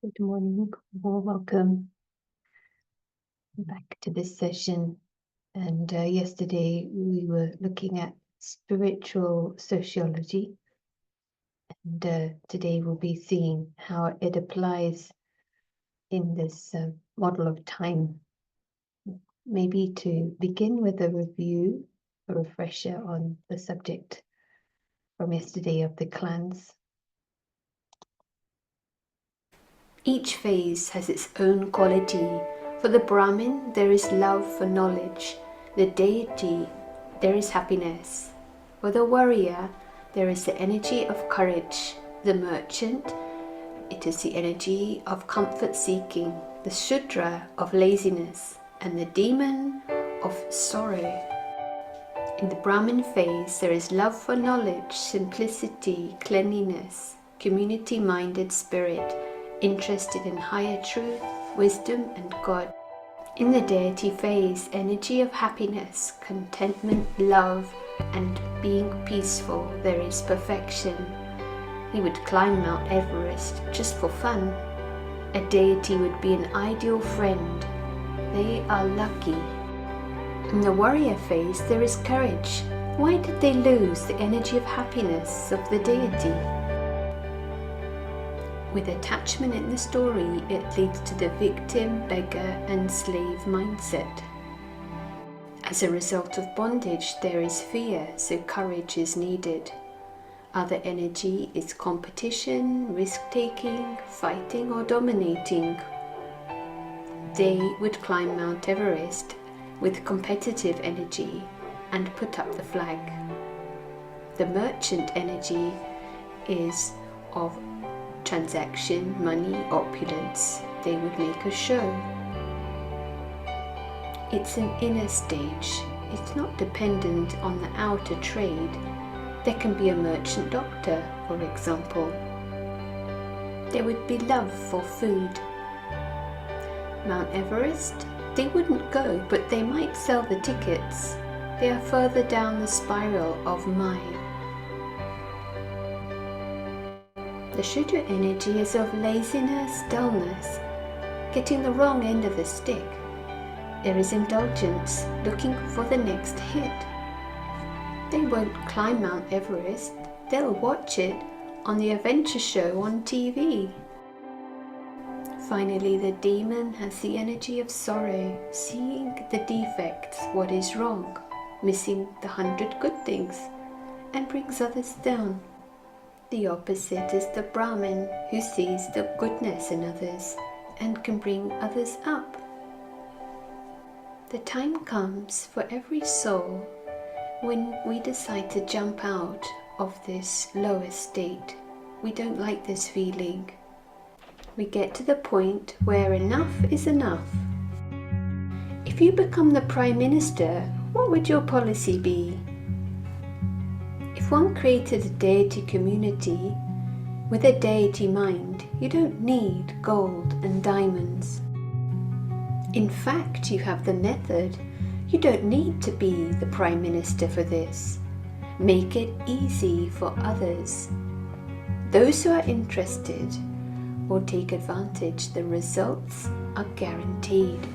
Good morning, welcome back to this session. And yesterday we were looking at spiritual sociology, and today we'll be seeing how it applies in this model of time. Maybe to begin with a review, a refresher on the subject from yesterday of the clans. Each phase has its own quality. For the Brahmin, there is love for knowledge. The deity, there is happiness. For the warrior, there is the energy of courage. The merchant, it is the energy of comfort seeking. The Shudra of laziness. And the demon of sorrow. In the Brahmin phase, there is love for knowledge, simplicity, cleanliness, community-minded spirit, interested in higher truth, wisdom and God. In the deity phase, energy of happiness, contentment, love and being peaceful, there is perfection. He would climb Mount Everest just for fun. A deity would be an ideal friend. They are lucky. In the warrior phase, there is courage. Why did they lose the energy of happiness of the deity? With attachment in the story, it leads to the victim, beggar and slave mindset. As a result of bondage, there is fear, so courage is needed. Other energy is competition, risk-taking, fighting or dominating. They would climb Mount Everest with competitive energy and put up the flag. The merchant energy is of transaction, money, opulence. They would make a show. It's an inner stage. It's not dependent on the outer trade. There can be a merchant doctor, for example. There would be love for food. Mount Everest, they wouldn't go, but they might sell the tickets. They are further down the spiral of mind. The Shudra energy is of laziness, dullness, getting the wrong end of the stick. There is indulgence, looking for the next hit. They won't climb Mount Everest, they'll watch it on the adventure show on TV. Finally, the demon has the energy of sorrow, seeing the defects, what is wrong, missing the 100 good things, and brings others down. The opposite is the Brahmin, who sees the goodness in others and can bring others up. The time comes for every soul when we decide to jump out of this lower state. We don't like this feeling. We get to the point where enough is enough. If you become the Prime Minister, what would your policy be? If one created a deity community with a deity mind, you don't need gold and diamonds. In fact, you have the method. You don't need to be the Prime Minister for this. Make it easy for others. Those who are interested will take advantage. The results are guaranteed.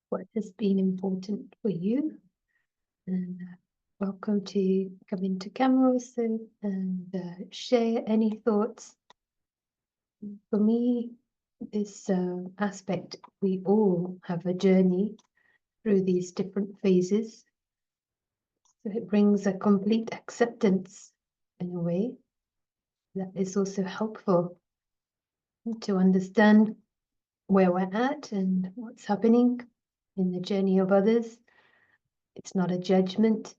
What has been important for you? And welcome to come into camera also and share any thoughts. For me, this aspect, we all have a journey through these different phases. So it brings a complete acceptance in a way that is also helpful to understand where we're at and what's happening in the journey of others. It's not a judgment.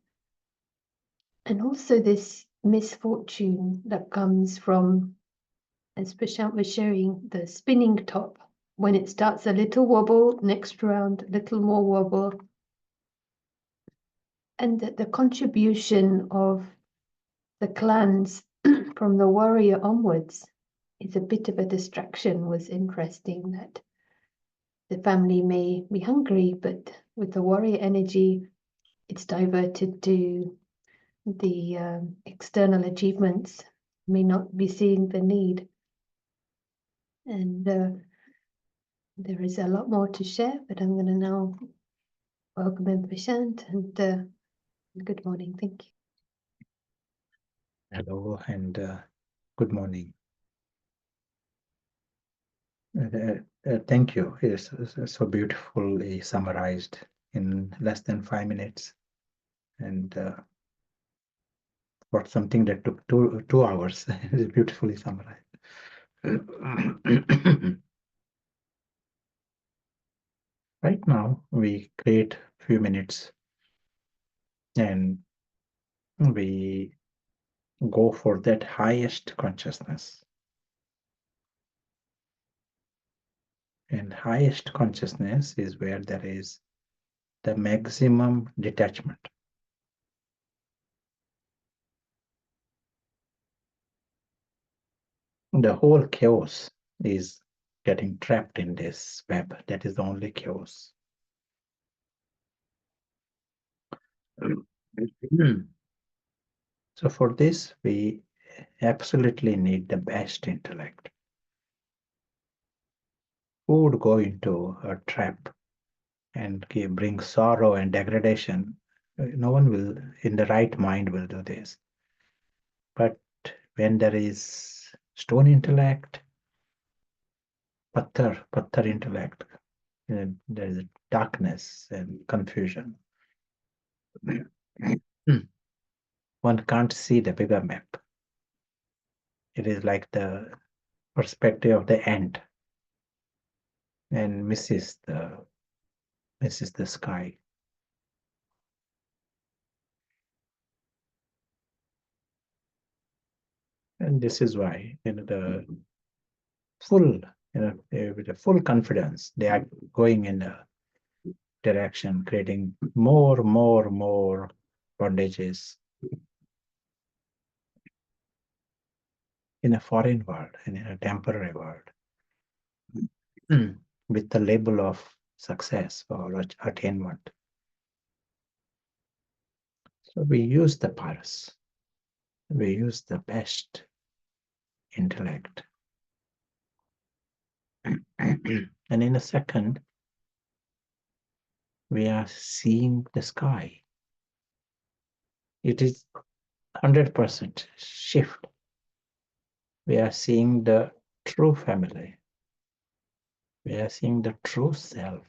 And also this misfortune that comes from, as Prashant was sharing, the spinning top. When it starts a little wobble, next round, a little more wobble. And the contribution of the clans from the warrior onwards is a bit of a distraction. Was interesting that the family may be hungry, but with the warrior energy, it's diverted to the external achievements, may not be seeing the need. And there is a lot more to share, but I'm going to now welcome in Prashant, and good morning. Thank you. Hello and good morning. Thank you. It's so beautifully summarized in less than 5 minutes, and for something that took two hours, it's beautifully summarized. Right now, we create a few minutes and we go for that highest consciousness. And highest consciousness is where there is the maximum detachment. The whole chaos is getting trapped in this web. That is the only chaos. So for this, we absolutely need the best intellect. Who would go into a trap and bring sorrow and degradation? No one will, in the right mind, will do this. But when there is stone intellect, patthar intellect, there is darkness and confusion. One can't see the bigger map. It is like the perspective of the ant and misses the sky. And this is why the full, with a full confidence, they are going in a direction, creating more bondages in a foreign world and in a temporary world, with the label of success or attainment. So we use the paras, we use the best intellect. And in a second, we are seeing the sky. It is 100% shift. We are seeing the true family. We are seeing the true self.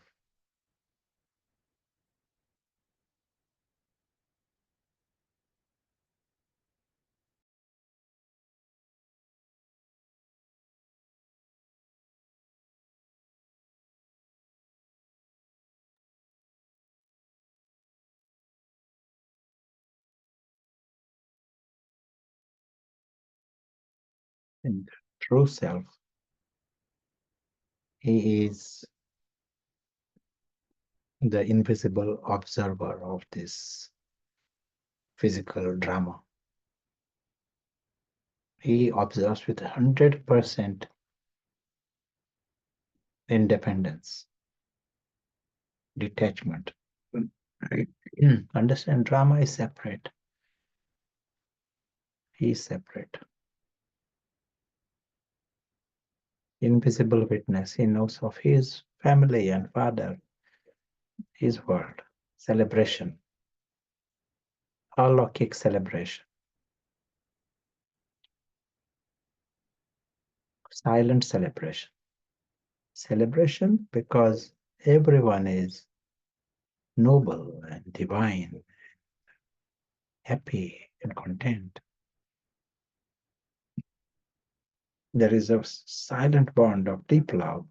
And true self, he is the invisible observer of this physical drama. He observes with 100% independence, detachment. Understand, drama is separate. He is separate. Invisible witness, he knows of his family and father, his world, celebration, alokik celebration, silent celebration. Celebration because everyone is noble and divine, happy and content. There is a silent bond of deep love,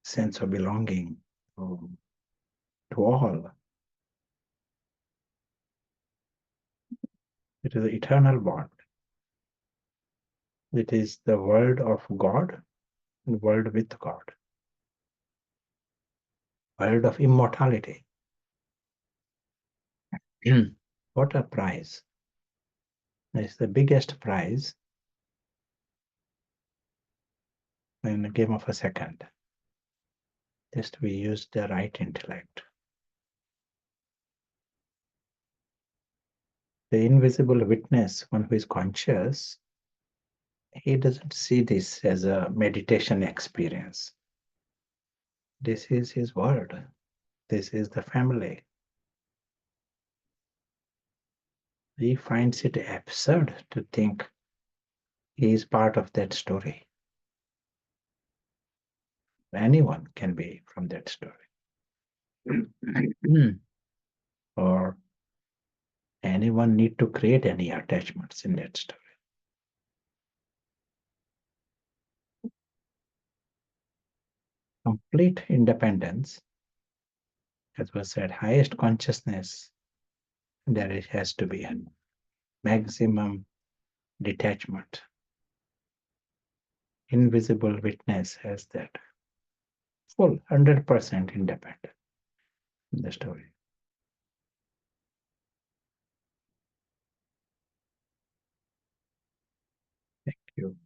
sense of belonging to all. It is an eternal bond. It is the world of God, the world with God, world of immortality. What a prize! It's the biggest prize in a game of a second. just we use the right intellect. The invisible witness, one who is conscious, he doesn't see this as a meditation experience. This is his world. This is the family. He finds it absurd to think he is part of that story. Anyone can be from that story. Or anyone need to create any attachments in that story. Complete independence, as was said, highest consciousness, there it has to be a maximum detachment. Invisible witness has that full 100% independent in the story. Thank you.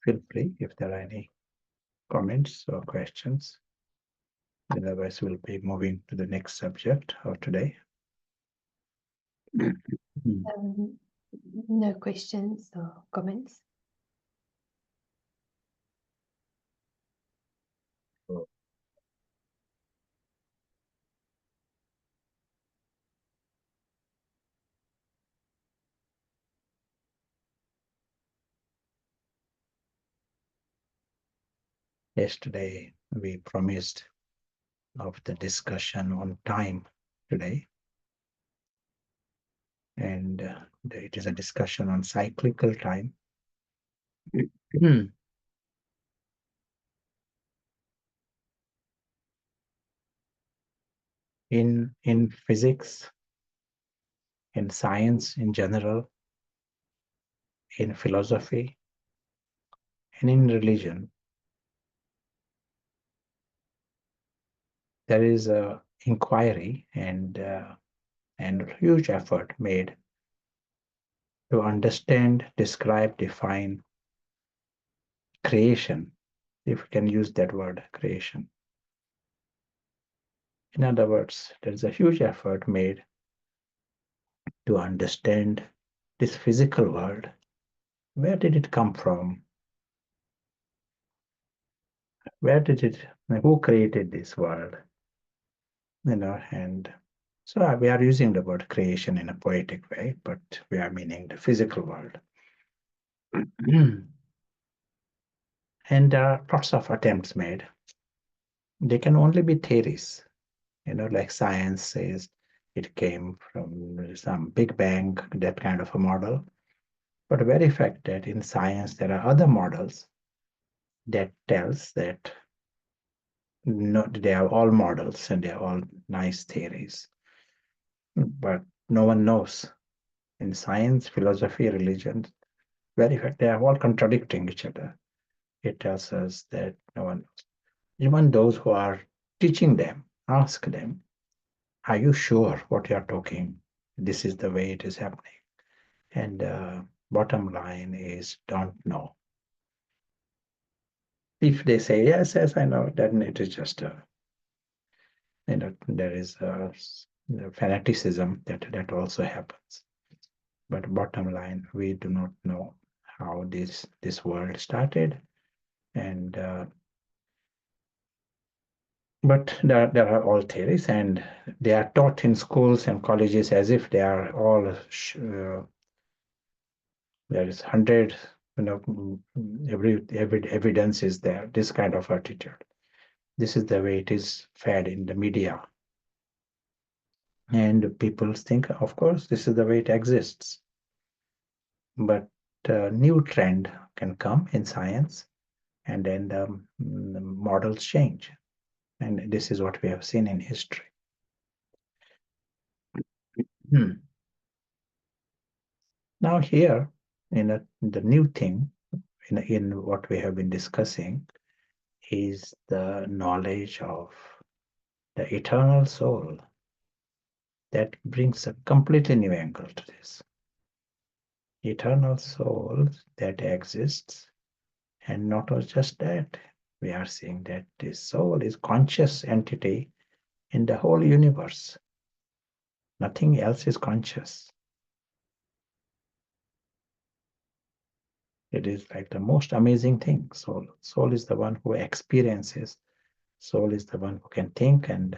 Feel free if there are any comments or questions. Otherwise, we'll be moving to the next subject of today. No questions or comments. Yesterday, we promised of the discussion on time today. And it is a discussion on cyclical time. In physics, in science in general, in philosophy, and in religion, there is a inquiry and huge effort made to understand, describe, define creation, if we can use that word, creation. In other words, there is a huge effort made to understand this physical world. Where did it come from? Where did it, who created this world? And so we are using the word creation in a poetic way, but we are meaning the physical world. And there are lots of attempts made. They can only be theories, like science says it came from some Big Bang, that kind of a model. But the very fact that in science there are other models that tells that they are all models and they are all nice theories. But no one knows. In science, philosophy, religion, very fact, they are all contradicting each other. It tells us that no one knows. Even those who are teaching them, ask them, are you sure what you are talking? This is the way it is happening. And bottom line is don't know. If they say, yes, yes, I know, then it is just there is a fanaticism that also happens. But bottom line, we do not know how this world started, and but there are all theories, and they are taught in schools and colleges as if they are all there is hundred, every evidence is there. This kind of attitude. This is the way it is fed in the media. And people think, of course, this is the way it exists. But a new trend can come in science, and then the models change. And this is what we have seen in history. Now here, the new thing in what we have been discussing is the knowledge of the eternal soul, that brings a completely new angle to this. Eternal soul that exists, and not just that, we are seeing that this soul is conscious entity in the whole universe. Nothing else is conscious. It is like the most amazing thing. Soul is the one who experiences. Soul is the one who can think. And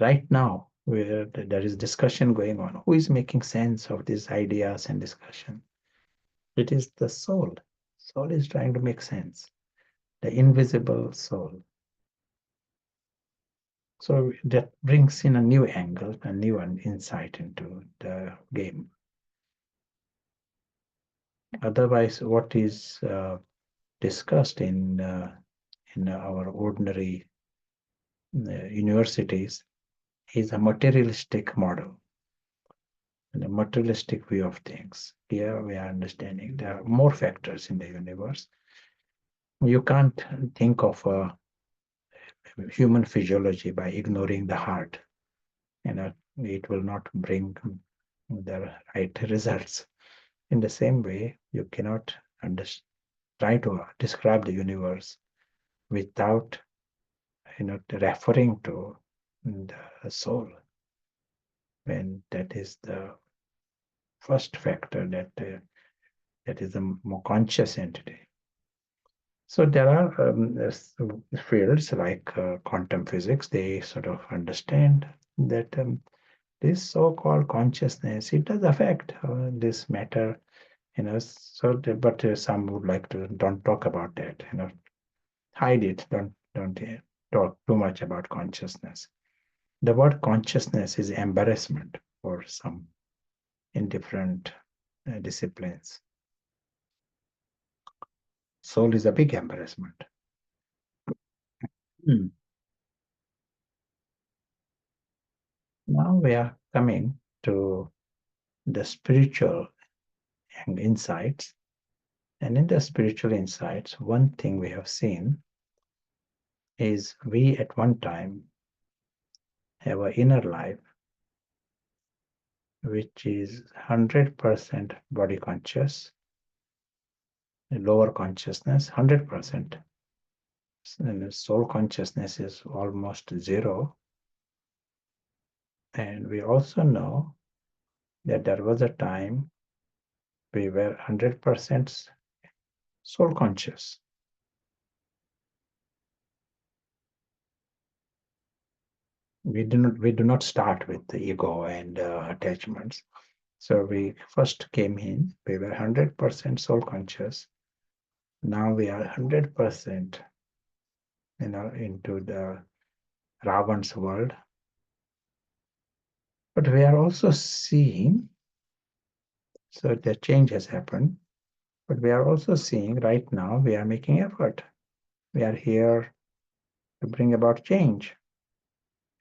right now, where there is discussion going on, who is making sense of these ideas and discussion? It is the soul. Soul is trying to make sense. The invisible soul. So that brings in a new angle, a new insight into the game. Otherwise, what is discussed in our ordinary universities is a materialistic model and a materialistic view of things. Here we are understanding there are more factors in the universe. You can't think of a human physiology by ignoring the heart. It will not bring the right results. In the same way, you cannot try to describe the universe without referring to the soul, when that is the first factor that is a more conscious entity. So there are fields like quantum physics. They sort of understand that this so-called consciousness, it does affect this matter, So, but some would like to don't talk about that, hide it. Don't talk too much about consciousness. The word consciousness is embarrassment for some in different disciplines. Soul is a big embarrassment. Now we are coming to the spiritual insights. And in the spiritual insights, one thing we have seen is we at one time have an inner life which is 100% body conscious, lower consciousness, 100%. And soul consciousness is almost zero. And we also know that there was a time we were 100% soul conscious. We do not start with the ego and attachments. So we first came in, we were 100% soul conscious. Now we are 100%, into the Ravan's world. But we are also seeing, so the change has happened, but we are also seeing right now we are making effort. We are here to bring about change.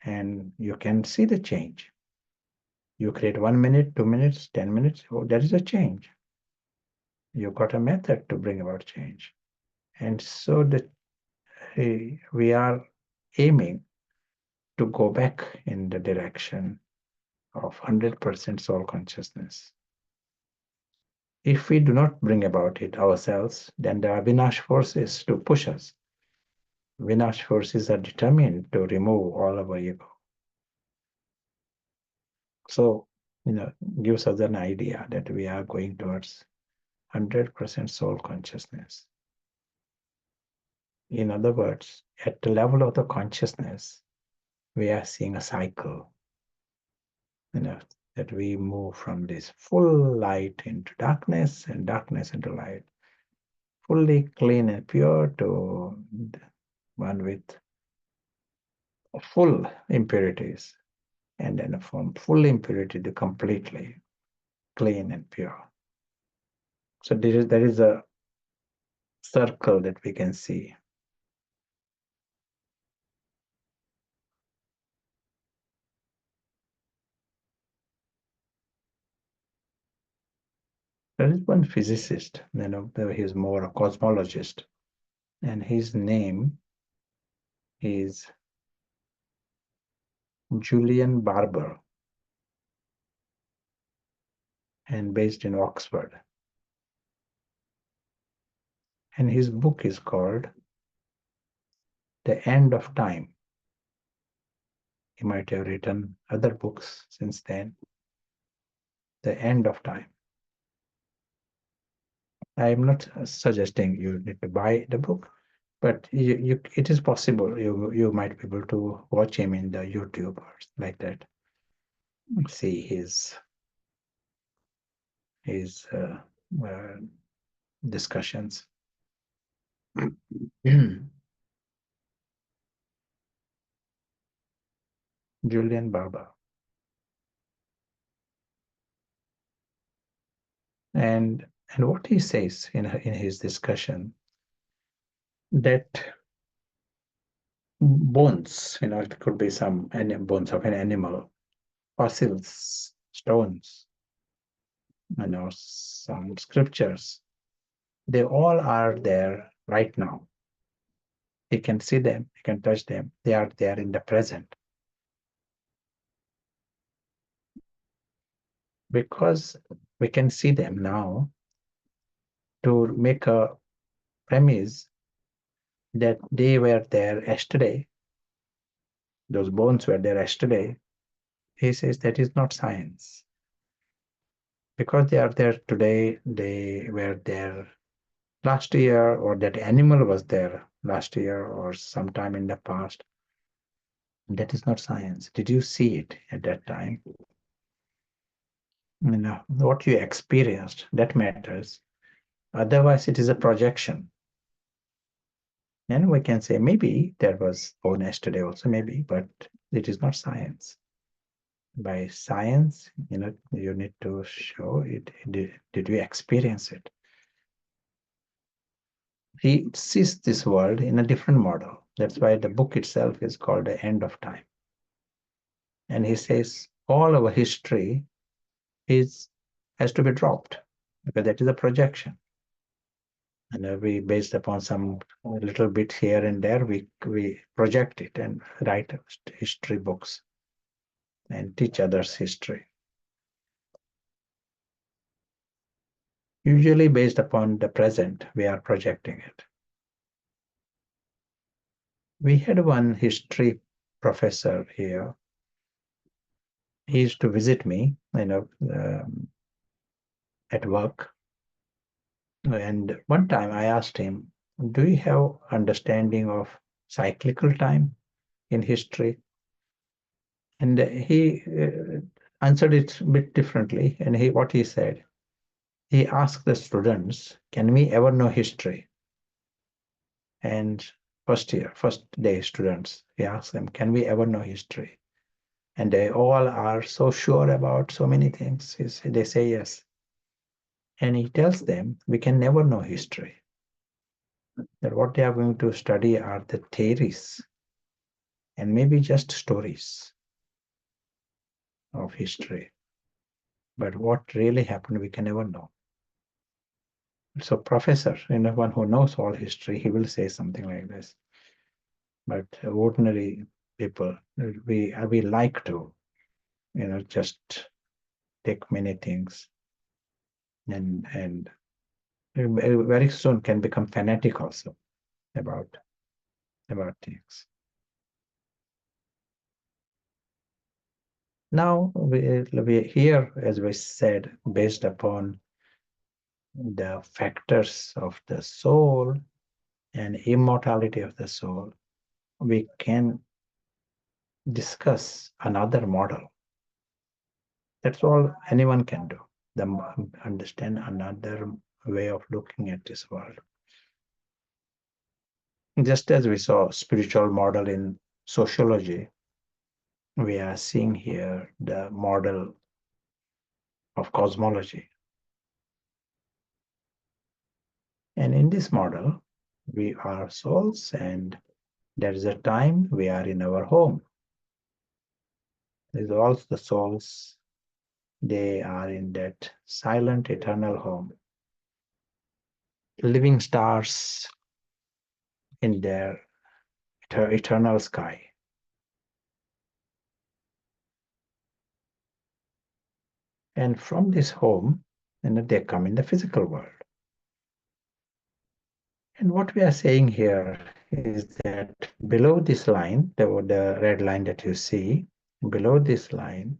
And you can see the change. You create 1 minute, 2 minutes, 10 minutes, that is a change. You've got a method to bring about change. And so we are aiming to go back in the direction of 100% soul consciousness. If we do not bring about it ourselves, then there are Vinash forces to push us. Vinash forces are determined to remove all our ego. So, gives us an idea that we are going towards 100% soul consciousness. In other words, at the level of the consciousness, we are seeing a cycle, that we move from this full light into darkness and darkness into light, fully clean and pure to one with full impurities, and then from full impurity to completely clean and pure. So there is a circle that we can see. There is one physicist, he's more a cosmologist, and his name is Julian Barber. and based in Oxford. And his book is called The End of Time. He might have written other books since then. The End of Time. I am not suggesting you need to buy the book, but it is possible you might be able to watch him in the YouTube or like that. See his discussions. Julian Barber. And what he says in his discussion, that bones, it could be some bones of an animal, fossils, stones, some scriptures, they all are there right now. You can see them, you can touch them, they are there in the present. Because we can see them now, to make a premise that they were there yesterday, those bones were there yesterday, he says that is not science. Because they are there today, they were there last year, or that animal was there last year or sometime in the past. That is not science. Did you see it at that time? What you experienced, that matters. Otherwise, it is a projection. And we can say maybe there was bone yesterday also, maybe, but it is not science. By science, you need to show it. Did you experience it? He sees this world in a different model. That's why the book itself is called The End of Time. And he says all our history has to be dropped, because that is a projection. And we, based upon some little bit here and there, we project it and write history books and teach others history. Usually based upon the present, we are projecting it. We had one history professor here. He used to visit me, at work. And one time I asked him, do you have understanding of cyclical time in history? And he answered it a bit differently. And what he said, he asked the students, can we ever know history? And first day students, he asked them, can we ever know history? And they all are so sure about so many things. They say yes. And he tells them, we can never know history. That what they are going to study are the theories and maybe just stories of history. But what really happened, we can never know. So professor, one who knows all history, he will say something like this. But ordinary people, we like to, just take many things and very soon can become fanatic also about things. Now we here, as we said, based upon the factors of the soul and immortality of the soul, we can discuss another model. That's all anyone can do. Understand another way of looking at this world. Just as we saw spiritual model in sociology, we are seeing here the model of cosmology. And in this model, we are souls, and there is a time we are in our home. There's also the souls, they are in that silent eternal home, living stars in their eternal sky. And from this home, and they come in the physical world. And what we are saying here is that below this line, the red line that you see, below this line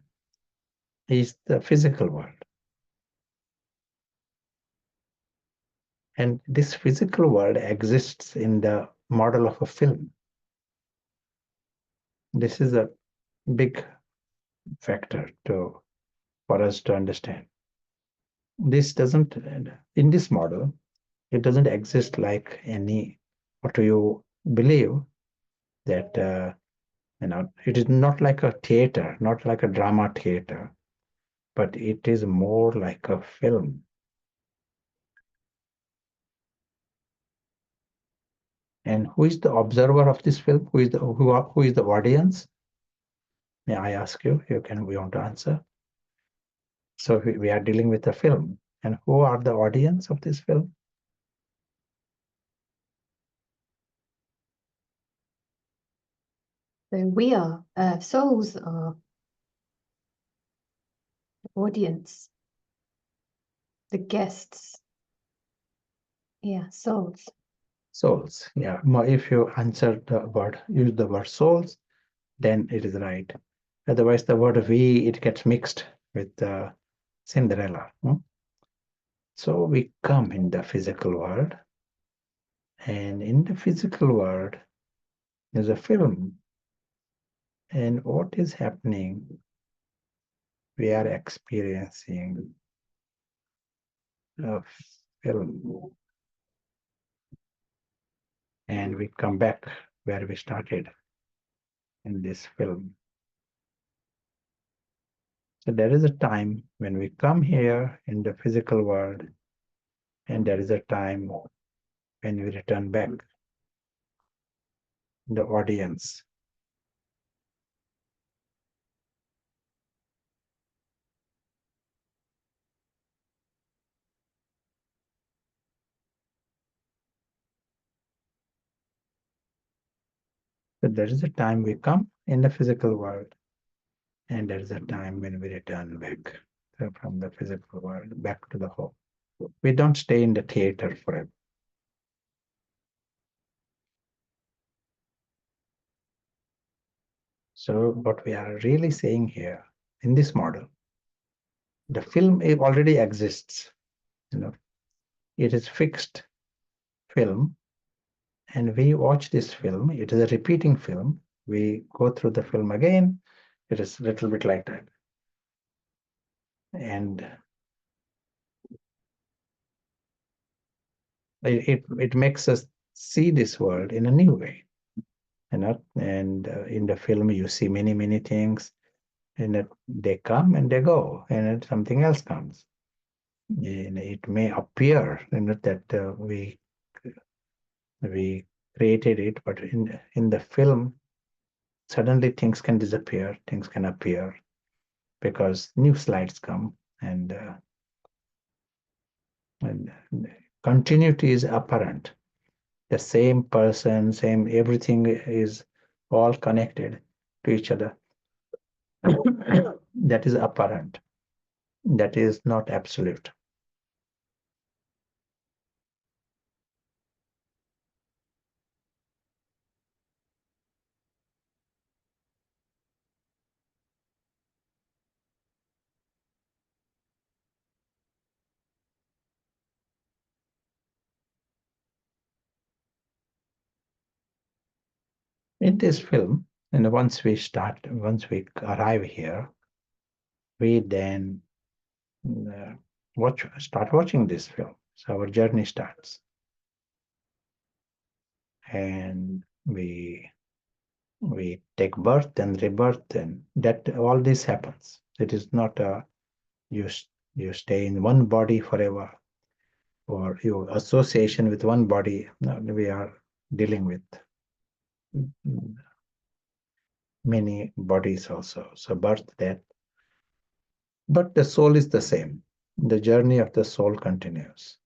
is the physical world. And this physical world exists in the model of a film. This is a big factor for us to understand. This doesn't, in this model, it doesn't exist like any, what do you believe that, it is not like a theater, not like a drama theater, but it is more like a film. And who is the observer of this film? Who is the audience? May I ask you? We want to answer. So we are dealing with a film, and who are the audience of this film? So we are, souls are the audience, the guests. Yeah, souls. Souls. Yeah. If you use the word souls, then it is right. Otherwise, the word we, it gets mixed with Cinderella. So we come in the physical world, and in the physical world, there's a film. And what is happening? We are experiencing a film. And we come back where we started in this film. So there is a time when we come here in the physical world, and there is a time when we return back, the audience. So there is a time we come in the physical world, and there is a time when we return back from the physical world back to the home. We don't stay in the theater forever. So what we are really saying here in this model, the film already exists. It is fixed film, and we watch this film. It is a repeating film. We go through the film again. It is a little bit like that. And it makes us see this world in a new way. And in the film, you see many things, and they come and they go, and something else comes. And it may appear that we created it, but in the film, suddenly things can disappear, things can appear, because new slides come, and continuity is apparent. The same person, same everything is all connected to each other. That is apparent. That is not absolute. In this film, and once we arrive here, we then uh, start watching this film. So our journey starts, and we take birth and rebirth, and that all this happens. It is not you you stay in one body forever, or your association with one body. No, we are dealing with many bodies also. So birth, death, but the soul is the same. The journey of the soul continues.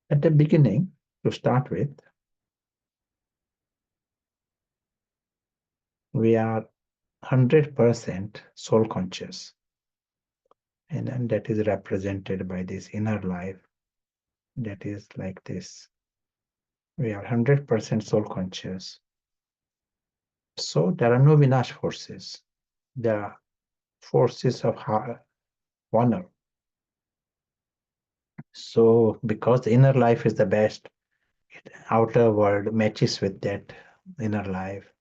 At the beginning, to start with, we are 100% soul conscious. And that is represented by this inner life that is like this. We are 100% soul conscious. So there are no Vinash forces. There are forces of honor. So because the inner life is the best, outer world matches with that inner life,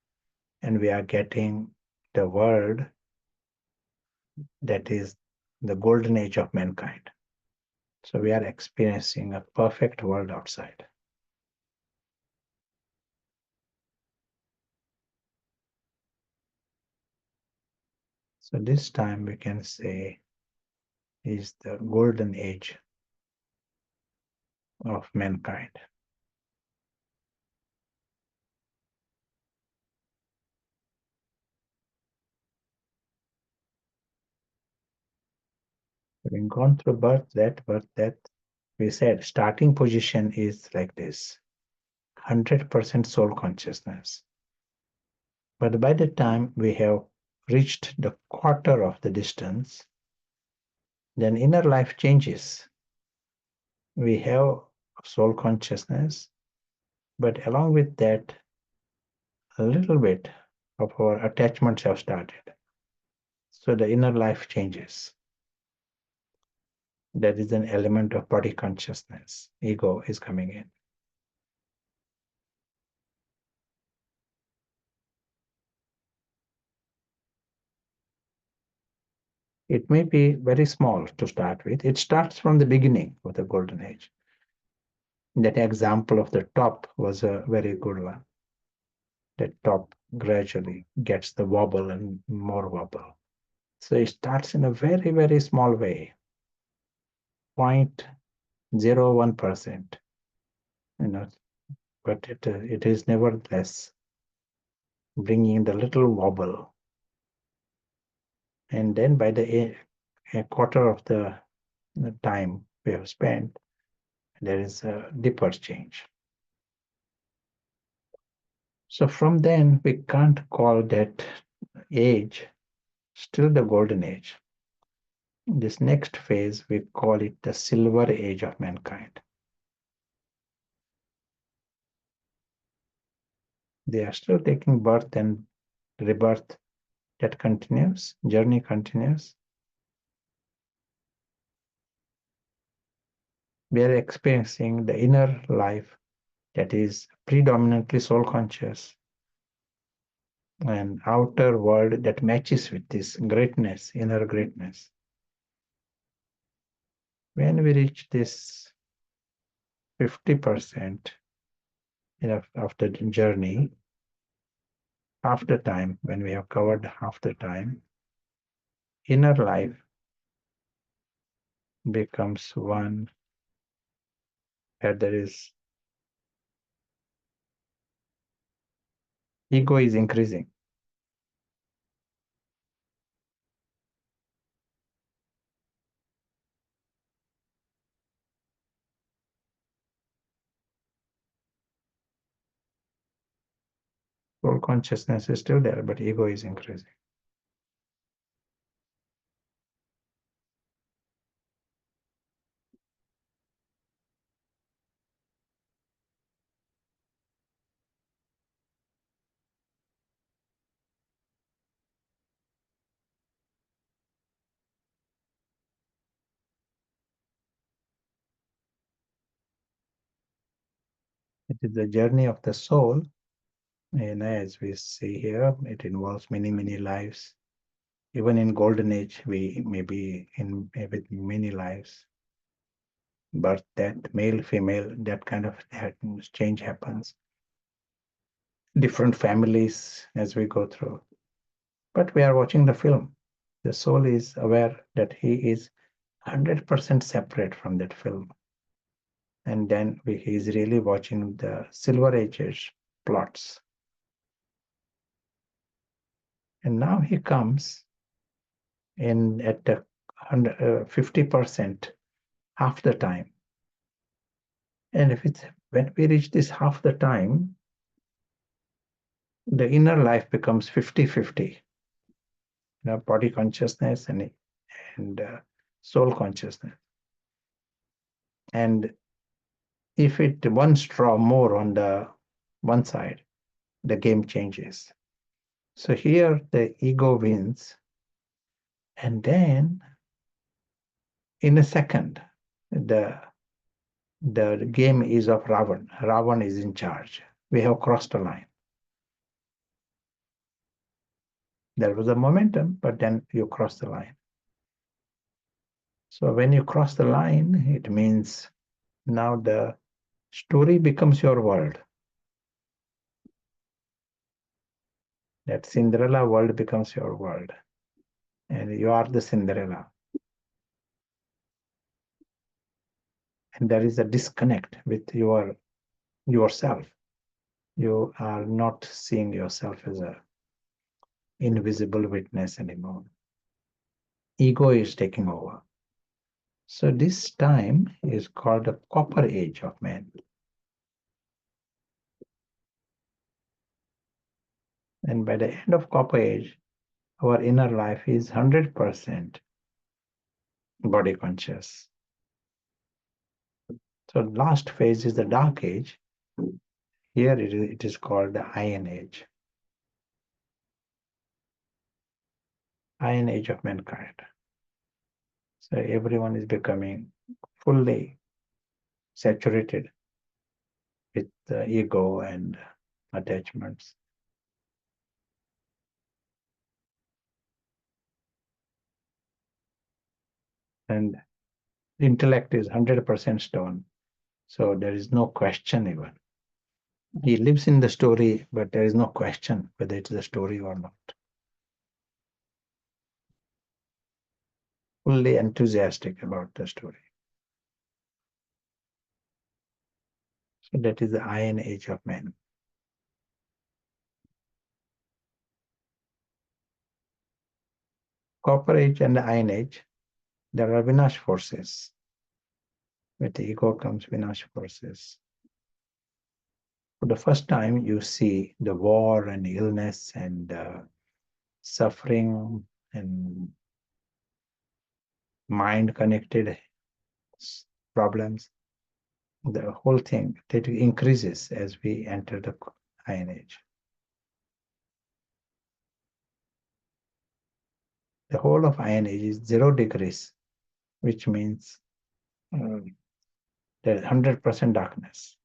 and we are getting the world that is the golden age of mankind. So we are experiencing a perfect world outside. So this time we can say is the golden age of mankind. Having gone through birth, death, we said starting position is like this, 100% soul consciousness. But by the time we have reached the quarter of the distance, then inner life changes. We have soul consciousness, but along with that, a little bit of our attachments have started. So the inner life changes. There is an element of body consciousness. Ego is coming in. It may be very small to start with. It starts from the beginning of the golden age. That example of the top was a very good one. The top gradually gets the wobble and more wobble. So it starts in a very, very small way, 0.01%, but it is nevertheless bringing the little wobble. And then by a quarter of the time we have spent, there is a deeper change. So from then, we can't call that age still the golden age. This next phase, we call it the silver age of mankind. They are still taking birth and rebirth. That continues, journey continues. We are experiencing the inner life that is predominantly soul conscious, and outer world that matches with this greatness, inner greatness. When we reach this 50% of the journey, half the time, when we have covered half the time, inner life becomes one where there is ego is increasing. Soul consciousness is still there, but ego is increasing. It is the journey of the soul, and as we see here, it involves many, many lives. Even in golden age, we may be in with many lives. Birth, death, male, female, that kind of change happens. Different families as we go through. But we are watching the film. The soul is aware that he is 100% separate from that film. And then he is really watching the Silver Ages plots. And now he comes in at the 50% half the time. And when we reach this half the time, the inner life becomes 50-50. Body consciousness and soul consciousness. And if it one straw more on the one side, the game changes. So here the ego wins, and then in a second, the game is of Ravan. Ravan is in charge. We have crossed a line. There was a momentum, but then you cross the line. So when you cross the line, it means now the story becomes your world. That Cinderella world becomes your world. And you are the Cinderella. And there is a disconnect with yourself. You are not seeing yourself as an invisible witness anymore. Ego is taking over. So this time is called the copper age of man. And by the end of copper age, our inner life is 100% body conscious. So last phase is the dark age. Here it is called the iron age. Iron age of mankind. So everyone is becoming fully saturated with the ego and attachments. And intellect is 100% stone. So there is no question even. He lives in the story, but there is no question whether it is a story or not. Fully enthusiastic about the story. So that is the iron age of man. Copper age and the iron age, there are Vinash forces. With the ego comes Vinash forces. For the first time, you see the war and illness and suffering and mind connected problems. The whole thing that increases as we enter the iron age. The whole of iron age is 0 degrees, which means there's 100% darkness.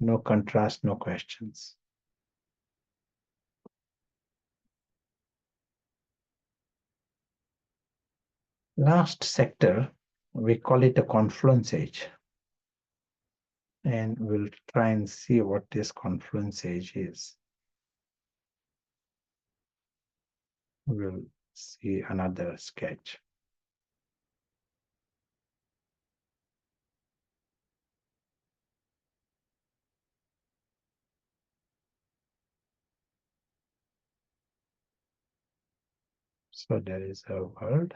No contrast, no questions. Last sector, we call it a confluence age. And we'll try and see what this confluence age is. We'll see another sketch. So there is a word.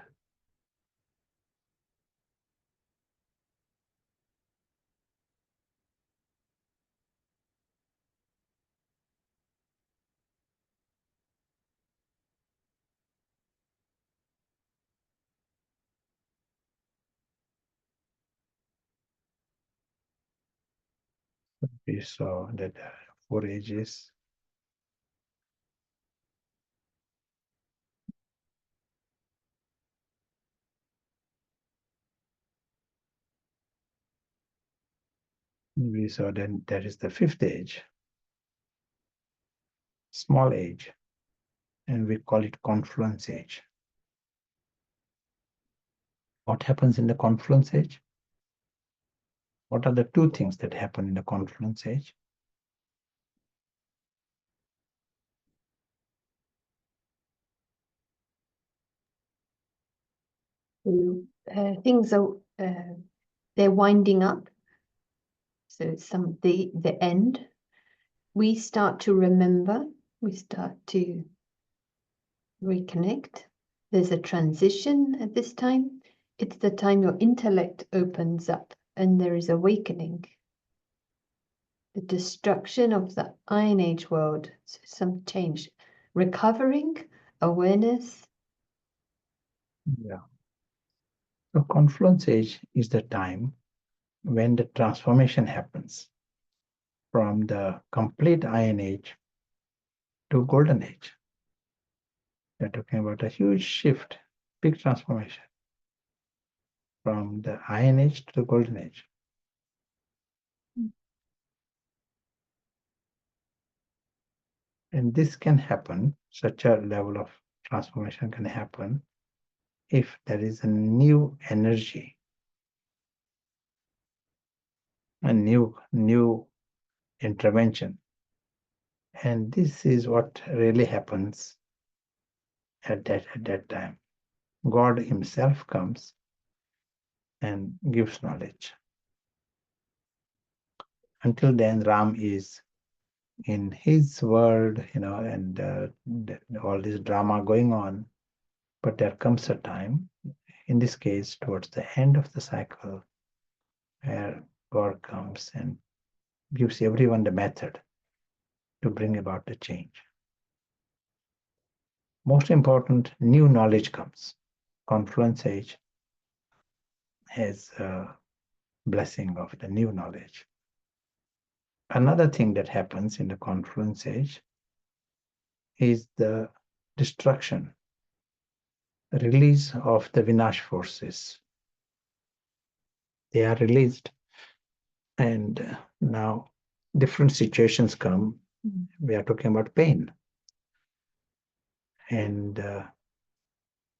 We saw that there are 4 ages. We saw then there is the 5th age, small age, and we call it confluence age. What happens in the confluence age? What are the 2 things that happen in the confluence age? Things are they're winding up. So it's the end. We start to remember. We start to reconnect. There's a transition at this time. It's the time your intellect opens up and there is awakening. the destruction of the Iron Age world, so some change, recovering, awareness. Yeah. So confluence age is the time when the transformation happens from the complete Iron Age to Golden Age. We're talking about a huge shift, big transformation from the Iron Age to the Golden Age. And this can happen, such a level of transformation can happen if there is a new energy, a new intervention. And this is what really happens at that time. God himself comes and gives knowledge. Until then, Ram is in his world, and all this drama going on. But there comes a time, in this case, towards the end of the cycle, where God comes and gives everyone the method to bring about the change. Most important, new knowledge comes. Confluence age has a blessing of the new knowledge. Another thing that happens in the confluence age is the destruction, release of the Vinash forces. They are released, and now different situations come. We are talking about pain. And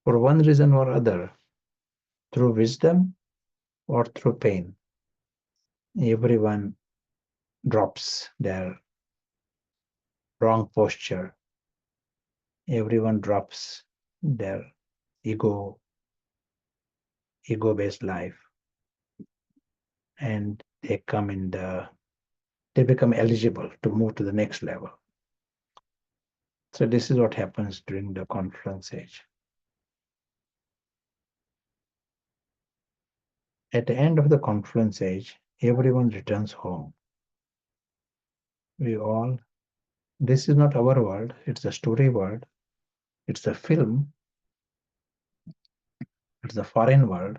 for one reason or other, through wisdom or through pain, everyone drops their wrong posture. Everyone drops their ego-based life, and they become eligible to move to the next level. So this is what happens during the confluence age. At the end of the confluence age, everyone returns home. This is not our world, it's a story world, it's a film, it's a foreign world.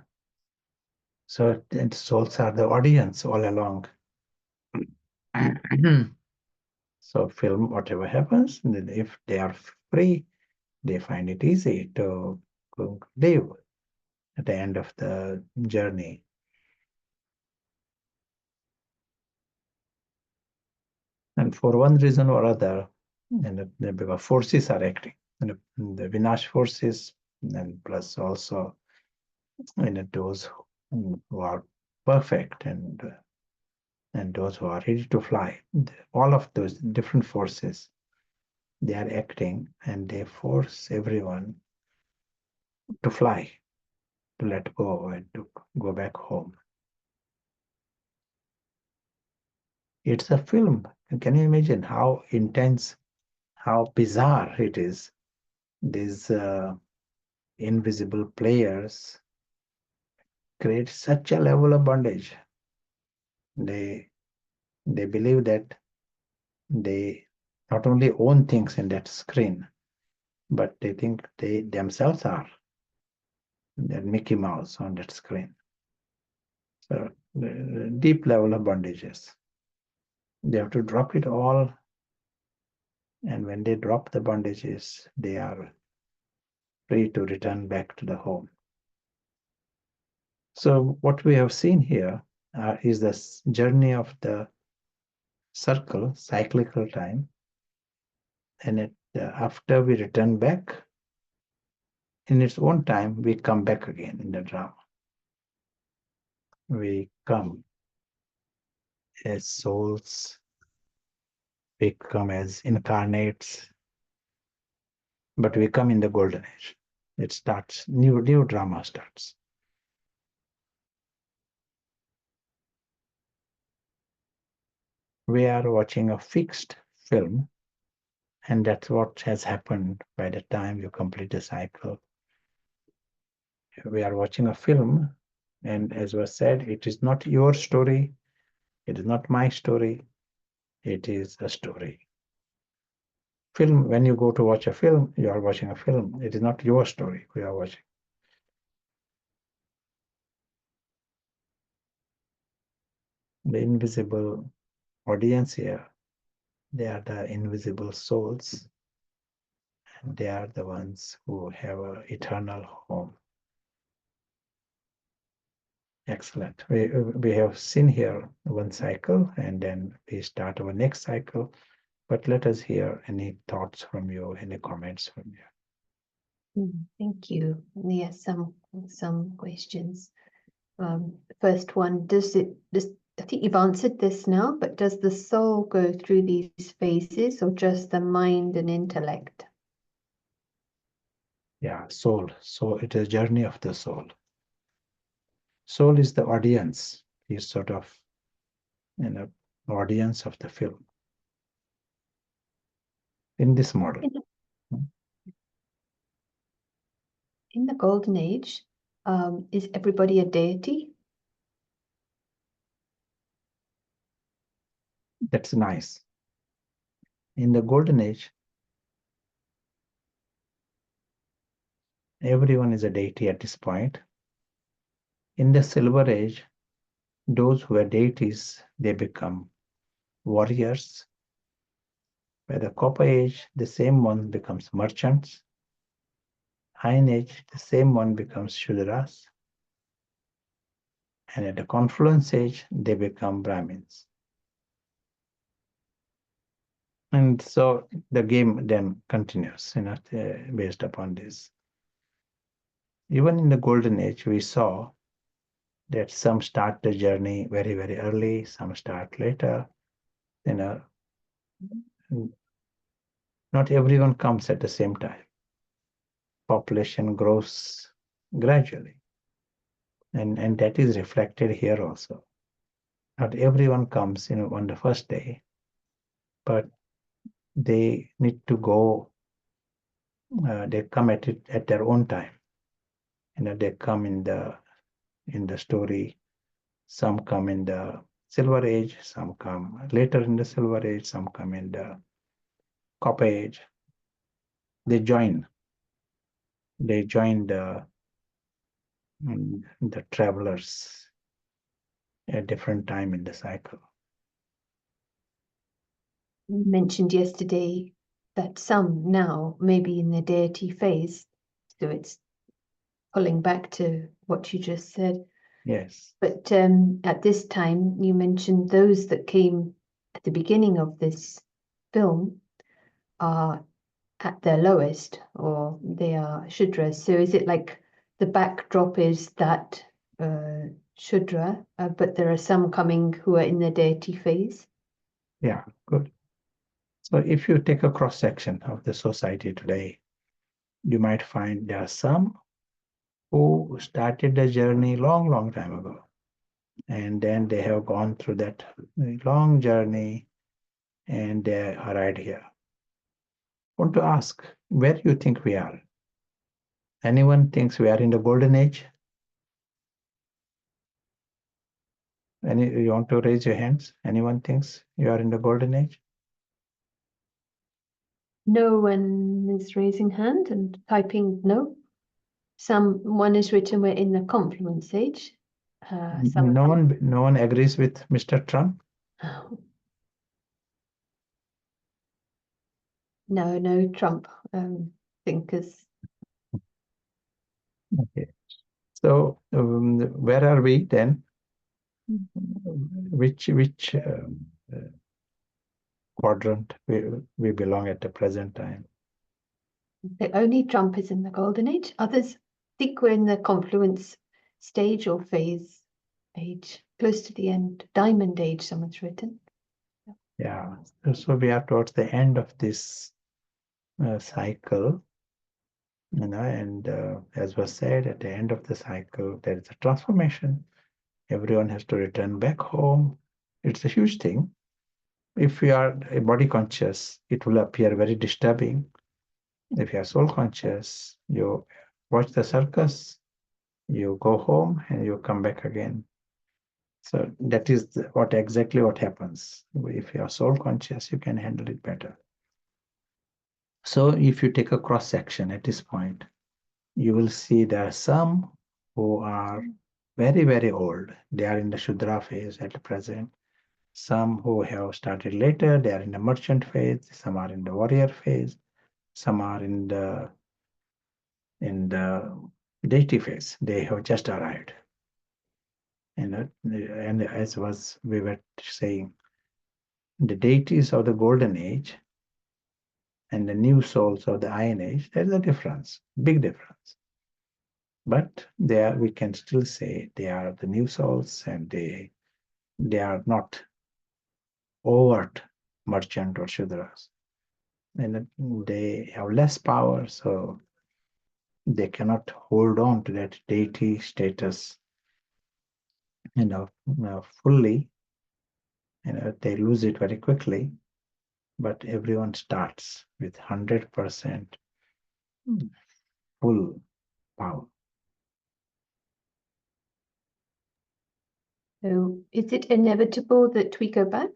So souls are the audience all along. So film, whatever happens, if they are free, they find it easy to live at the end of the journey. And for one reason or other, and the forces are acting, and the Vinash forces, and plus also those who are perfect and those who are ready to fly. All of those different forces, they are acting, and they force everyone to fly, to let go, and to go back home. It's a film. Can you imagine how intense, how bizarre it is? These invisible players create such a level of bondage. They believe that they not only own things in that screen, but they think they themselves are that Mickey Mouse on that screen. So deep level of bondages. They have to drop it all, and when they drop the bondages, they are free to return back to the home. So what we have seen here is this journey of the circle, cyclical time, and after we return back, in its own time, we come back again in the drama. We come as souls, we come as incarnates, but we come in the golden age. It starts, new drama starts. We are watching a fixed film, and that's what has happened by the time you complete the cycle. We are watching a film, and as was said, it is not your story, it is not my story, It is a story. Film, when you go to watch a film, you are watching a film. It is not your story we are watching. The invisible audience here, they are the invisible souls, and they are the ones who have an eternal home. Excellent. We have seen here one cycle, and then we start our next cycle. But let us hear any thoughts from you, any comments from you. Thank you. Yes, some questions. First one, I think you've answered this now, but does the soul go through these phases or just the mind and intellect? Yeah, soul. So it is a journey of the soul. Soul is the audience. Is sort of, audience of the film in this model. In the golden age, is everybody a deity? That's nice. In the golden age, everyone is a deity at this point. In the silver age, those who are deities, they become warriors. By the copper age, the same one becomes merchants. Iron age, the same one becomes Shudras. And at the confluence age, they become Brahmins. And so the game then continues, based upon this. Even in the golden age, we saw that some start the journey very, very early, some start later. Not everyone comes at the same time. Population grows gradually. And that is reflected here also. Not everyone comes, on the first day, but they need to go, they come at it at their own time. They come in the story. Some come in the silver age, some come later in the silver age, some come in the copper age. They join the travelers at different time in the cycle. You mentioned yesterday that some now may be in the deity phase, so it's pulling back to what you just said. Yes. But at this time, you mentioned those that came at the beginning of this film are at their lowest, or they are Shudras. So is it like the backdrop is that Shudra, but there are some coming who are in the deity phase? Yeah, good. So if you take a cross section of the society today, you might find there are some who started the journey long, long time ago. And then they have gone through that long journey and they arrived here. I want to ask, where do you think we are? Anyone thinks we are in the golden age? You want to raise your hands? Anyone thinks you are in the golden age? No one is raising hand and typing no. One is written we're in the confluence age. No one agrees with Mr. Trump? No Trump thinkers. Okay. So where are we then? Which quadrant we belong at the present time? Only Trump is in the golden age. Others think we're in the confluence stage or phase age, close to the end. Diamond age, someone's written. Yeah. So we are towards the end of this cycle. And as was said, at the end of the cycle, there is a transformation. Everyone has to return back home. It's a huge thing. If you are a body conscious, it will appear very disturbing. If you are soul conscious, you watch the circus, you go home and you come back again. So that is exactly what happens. If you are soul conscious, you can handle it better. So if you take a cross section at this point, you will see there are some who are very, very old. They are in the Shudra phase at present. Some who have started later, they are in the merchant phase. Some are in the warrior phase. Some are in the deity phase. They have just arrived. And as we were saying, the deities of the golden age and the new souls of the iron age, there is a difference, big difference. But there we can still say they are the new souls, and they are not overt merchant or shudras. And they have less power, so they cannot hold on to that deity status, fully. They lose it very quickly. But everyone starts with 100% full power. So is it inevitable that we go back?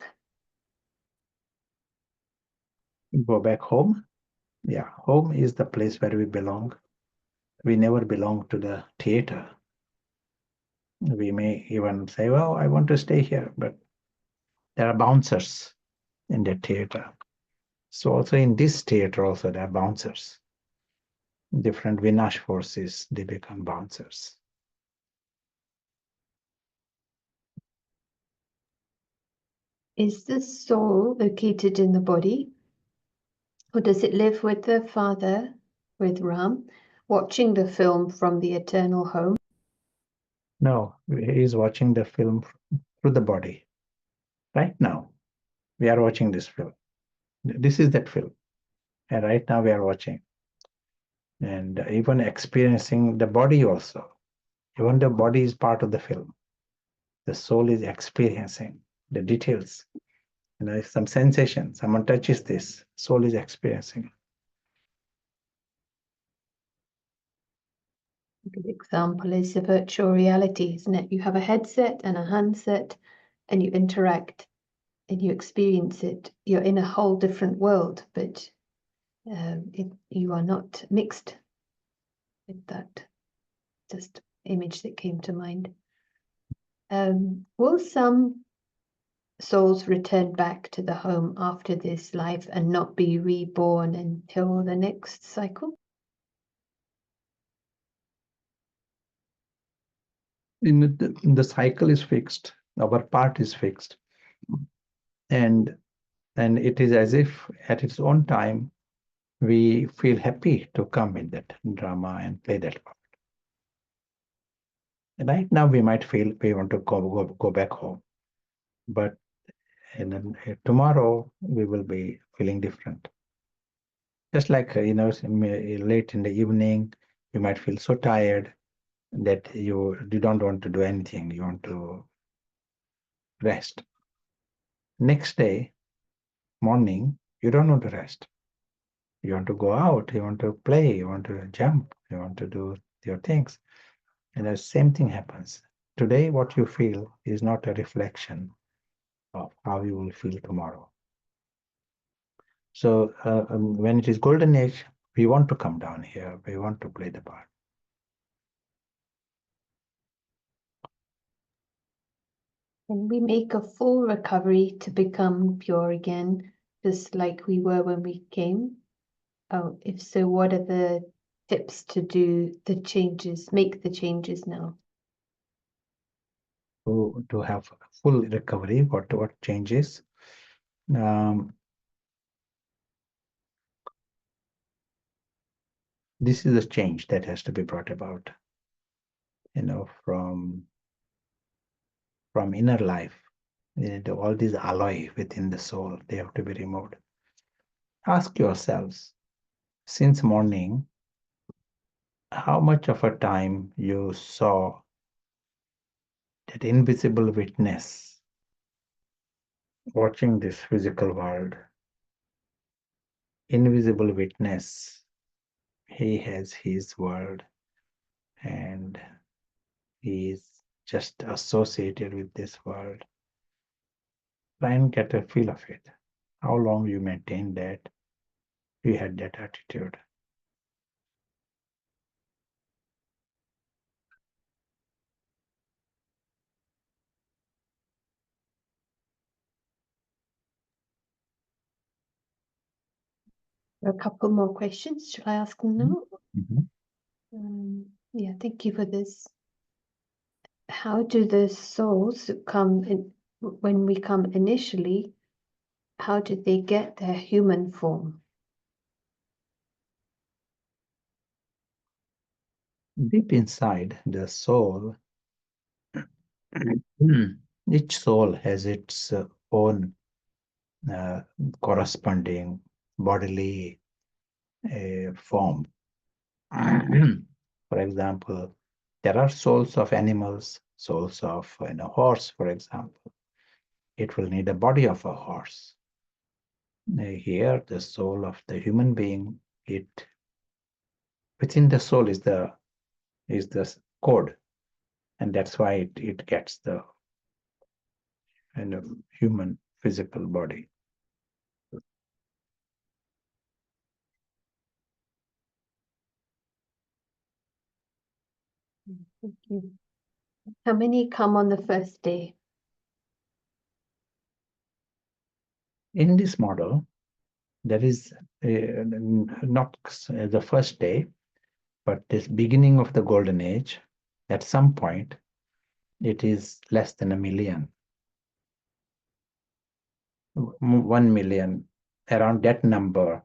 Go back home. Yeah, home is the place where we belong. We never belong to the theater. We may even say, well, I want to stay here, but there are bouncers in the theater. So also in this theater also there are bouncers. Different Vinash forces, they become bouncers. Is the soul located in the body? Or does it live with the father, with Ram, watching the film from the eternal home? No, he is watching the film through the body. Right now, we are watching this film. This is that film. And right now we are watching. And even experiencing the body also. Even the body is part of the film. The soul is experiencing the details. Some sensation, someone touches this, soul is experiencing. A good example is the virtual reality, isn't it? You have a headset and a handset and you interact and you experience it. You're in a whole different world, but you are not mixed with that. Just image that came to mind. Will some souls return back to the home after this life and not be reborn until the next cycle? The cycle is fixed, our part is fixed. And it is as if at its own time, we feel happy to come in that drama and play that part. Right now, we might feel we want to go back home. But tomorrow, we will be feeling different. Just like, late in the evening, you might feel so tired that you don't want to do anything. You want to rest. Next day, morning, you don't want to rest. You want to go out, you want to play, you want to jump, you want to do your things. And the same thing happens. Today, what you feel is not a reflection of how you will feel tomorrow. So when it is golden age, we want to come down here. We want to play the part. Can we make a full recovery to become pure again, just like we were when we came? Oh, if so, what are the tips to do the changes, make the changes now? To have full recovery, what changes? This is a change that has to be brought about, from inner life. All these alloy within the soul, they have to be removed. Ask yourselves, since morning, how much of a time you saw that invisible witness watching this physical world. Invisible witness, he has his world and he is just associated with this world. Try and get a feel of it. How long you maintain that, you had that attitude. A couple more questions. Shall I ask them now? Mm-hmm. Yeah, thank you for this. How do the souls come in when we come initially? How did they get their human form? Deep inside the soul, each soul has its own uh, corresponding bodily form. For example, there are souls of animals, souls of a horse, for example. It will need a body of a horse. Here, the soul of the human being, it within the soul is the code, and that's why it gets the human physical body. Thank you. How many come on the first day? In this model, there is not the first day, but this beginning of the golden age. At some point, it is less than 1 million. 1 million, around that number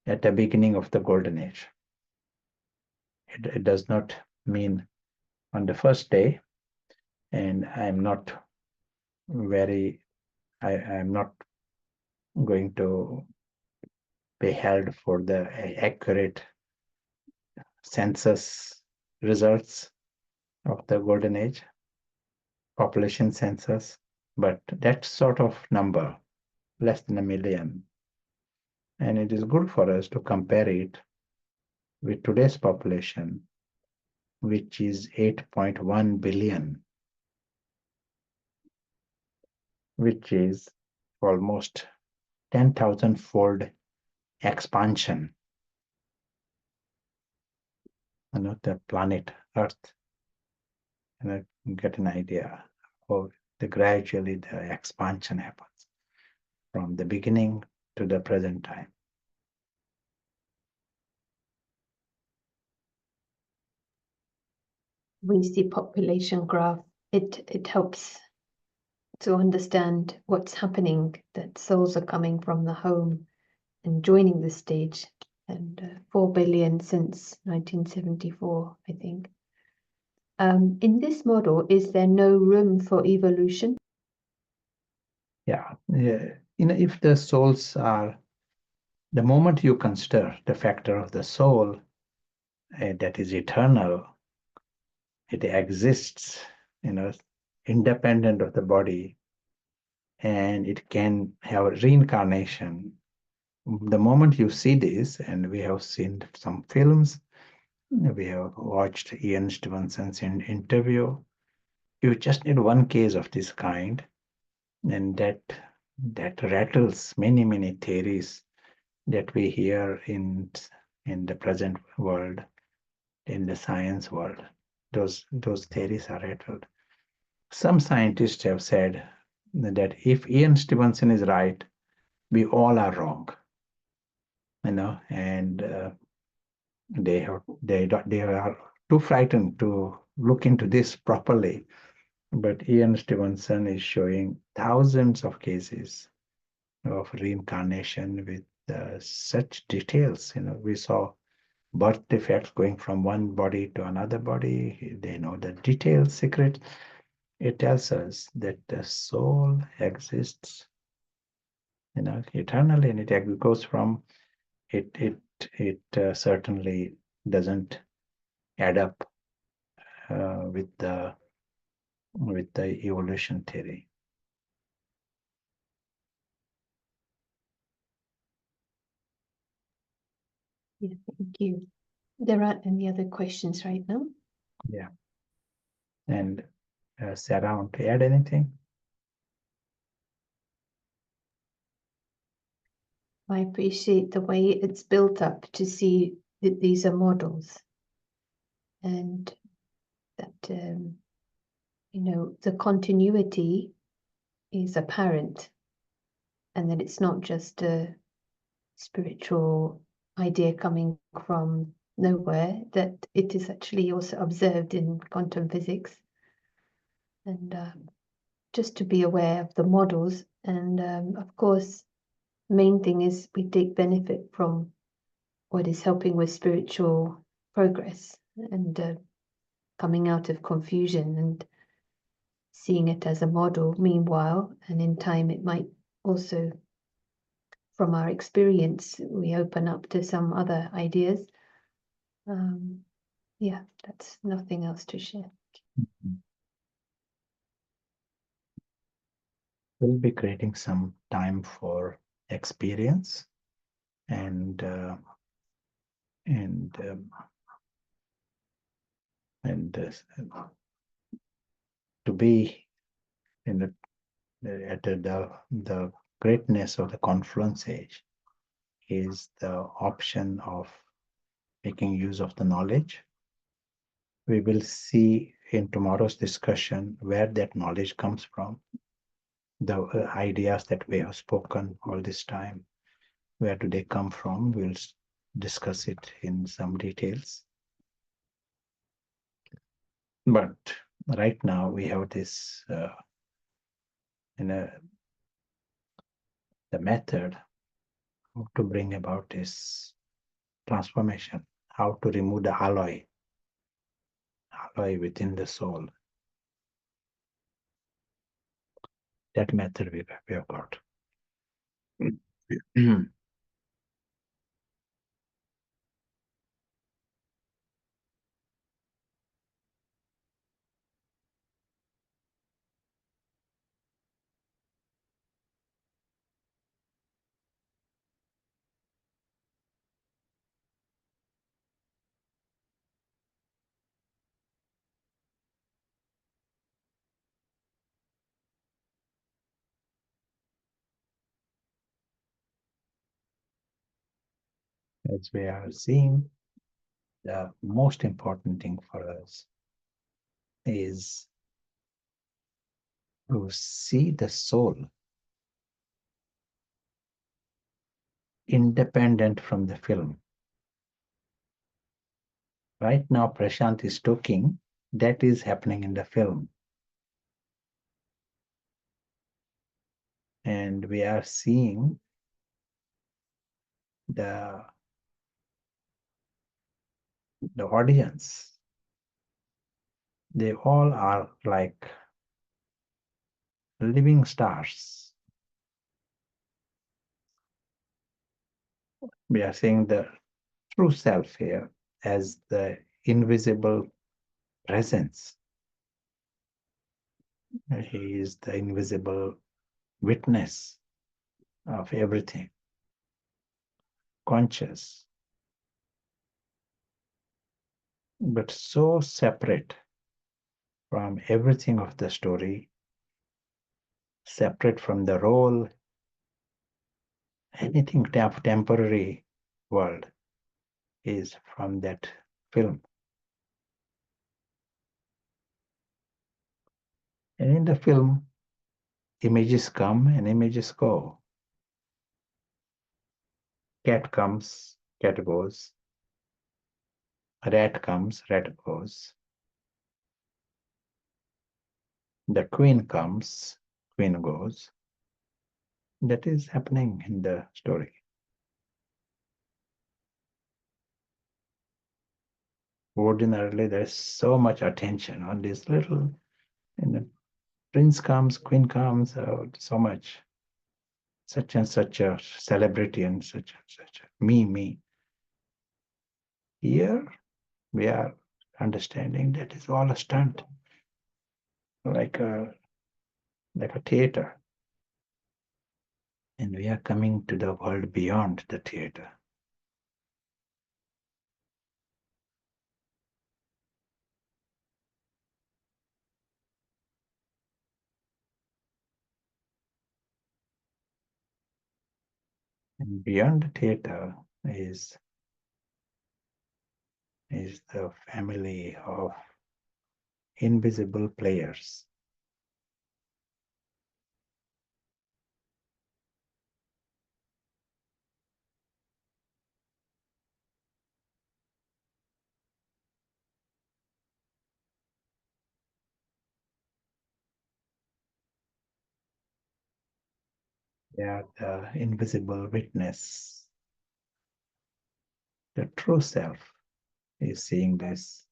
at the beginning of the golden age. It does not mean on the first day, and I'm not going to be held for the accurate census results of the golden age, population census, but that sort of number, less than 1 million. And it is good for us to compare it with today's population, which is 8.1 billion, which is almost 10,000-fold expansion. The planet Earth, get an idea how gradually the expansion happens from the beginning to the present time. We see population graph. It helps to understand what's happening, that souls are coming from the home and joining the stage, and 4 billion since 1974, I think. In this model, is there no room for evolution? Yeah, if the souls are, the moment you consider the factor of the soul that is eternal, it exists, independent of the body, and it can have reincarnation. The moment you see this, and we have seen some films, we have watched Ian Stevenson's interview, you just need one case of this kind, and that rattles many theories that we hear in the present world, in the science world. Those theories are rattled. Some scientists have said that if Ian Stevenson is right, we all are wrong. And they are too frightened to look into this properly. But Ian Stevenson is showing thousands of cases of reincarnation with such details. We saw birth defects going from one body to another body. They know the detailed secret. It tells us that the soul exists, eternally, and it goes from it certainly doesn't add up with the evolution theory. Yeah, thank you. There aren't any other questions right now. Yeah. And Sarah, want to add anything? I appreciate the way it's built up to see that these are models, and that the continuity is apparent, and that it's not just a spiritual idea coming from nowhere, that it is actually also observed in quantum physics. And just to be aware of the models, and of course, main thing is we take benefit from what is helping with spiritual progress and coming out of confusion and seeing it as a model meanwhile, and in time it might also, from our experience, we open up to some other ideas. Yeah, that's nothing else to share. We'll be creating some time for experience and uh, and um, and to be in at the greatness of the confluence age is the option of making use of the knowledge. We will see in tomorrow's discussion where that knowledge comes from, the ideas that we have spoken all this time, where do they come from? We'll discuss it in some details. But right now we have this the method to bring about this transformation, how to remove the alloy within the soul. That method we have got. As we are seeing, the most important thing for us is to see the soul independent from the film. Right now, Prashant is talking, that is happening in the film. And we are seeing the audience. They all are like living stars. We are seeing the true self here as the invisible presence. He is the invisible witness of everything, conscious, but so separate from everything of the story, separate from the role, anything temporary world is from that film. And in the film, images come and images go. Cat comes, cat goes. Rat comes, rat goes. The queen comes, queen goes. That is happening in the story. Ordinarily, there's so much attention on this little, prince comes, queen comes, so much. Such and such a celebrity and such me. Here, we are understanding that is all a stunt, like a theater. And we are coming to the world beyond the theater. And beyond the theater is the family of invisible players. They are the invisible witness. The true self is seeing this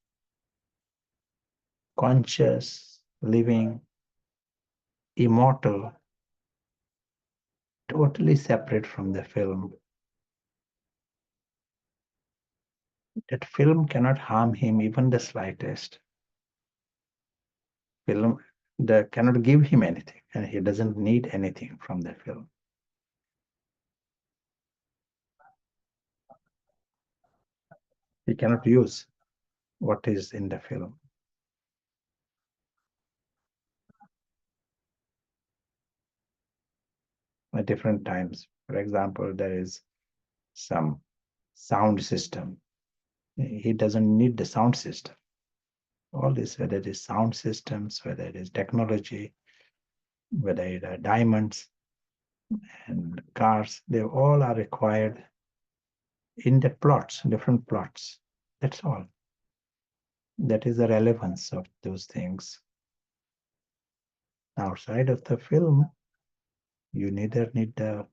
conscious, living, immortal, totally separate from the film. That film cannot harm him even the slightest. Film that cannot give him anything, and he doesn't need anything from the film. He cannot use what is in the film. At different times, for example, there is some sound system. He doesn't need the sound system. All this, whether it is sound systems, whether it is technology, whether it are diamonds and cars, they all are required in the plots, different plots. That's all. That is the relevance of those things. Outside of the film, you neither need the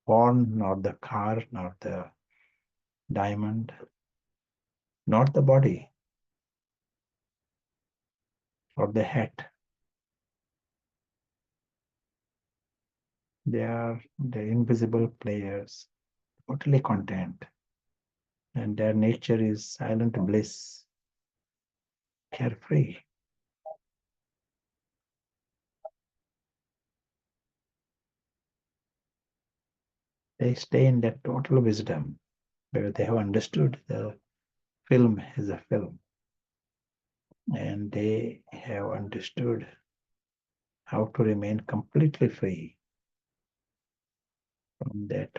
horn, nor the car, nor the diamond, not the body or the hat. They are the invisible players, totally content, and their nature is silent bliss, carefree. They stay in that total wisdom because they have understood the film is a film, and they have understood how to remain completely free from that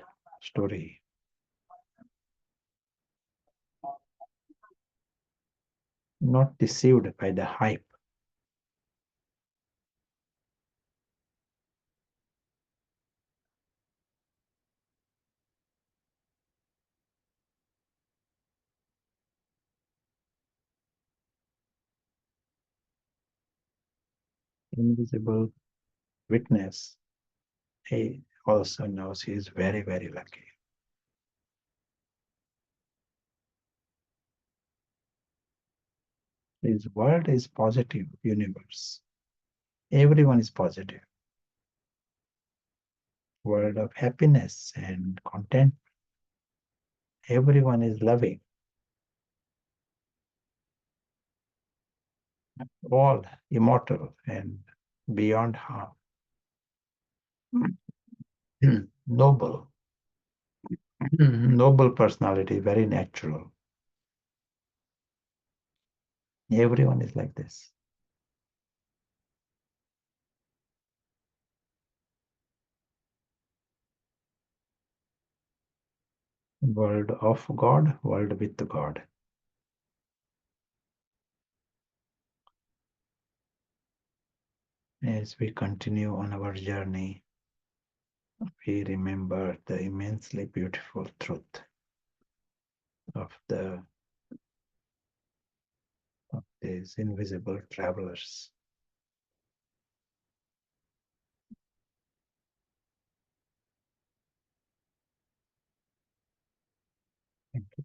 story. Not deceived by the hype. Invisible witness, he also knows he is very, very lucky. His world is positive universe. Everyone is positive. World of happiness and content. Everyone is loving. All immortal and beyond harm. Noble. Noble personality, very natural. Everyone is like this. World of God, world with God. As we continue on our journey, we remember the immensely beautiful truth of these invisible travelers. Thank you.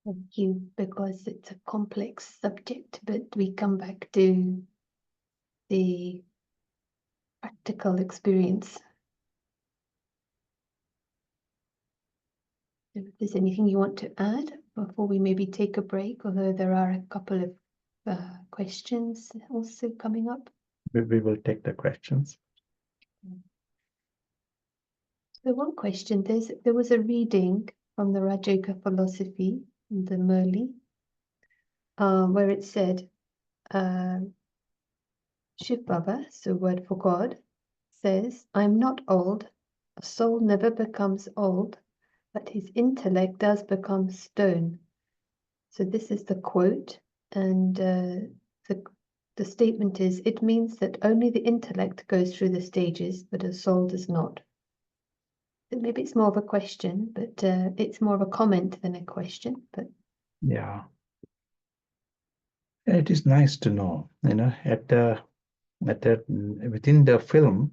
Thank you, because it's a complex subject, but we come back to the practical experience. If there's anything you want to add before we maybe take a break, although there are a couple of questions also coming up. We will take the questions. The one question, there was a reading from the Rajoga philosophy, the Murli, where it said, Shiv Baba, so word for God, says, I'm not old. A soul never becomes old, but his intellect does become stone. So this is the quote, and the statement is, it means that only the intellect goes through the stages, but a soul does not. Maybe it's more of a question, but it's more of a comment than a question. But yeah, it is nice to know. Within the film,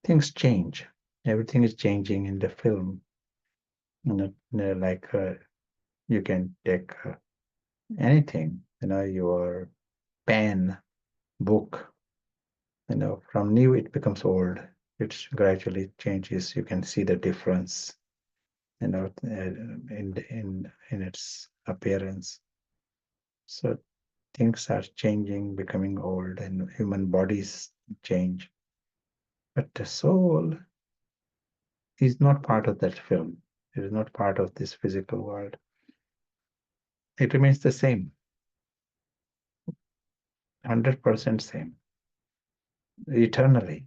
things change. Everything is changing in the film. Like you can take anything. Your pen, book. From new it becomes old. It gradually changes. You can see the difference. In its appearance. So things are changing, becoming old, and human bodies change. But the soul is not part of that film. It is not part of this physical world. It remains the same, 100% same, eternally.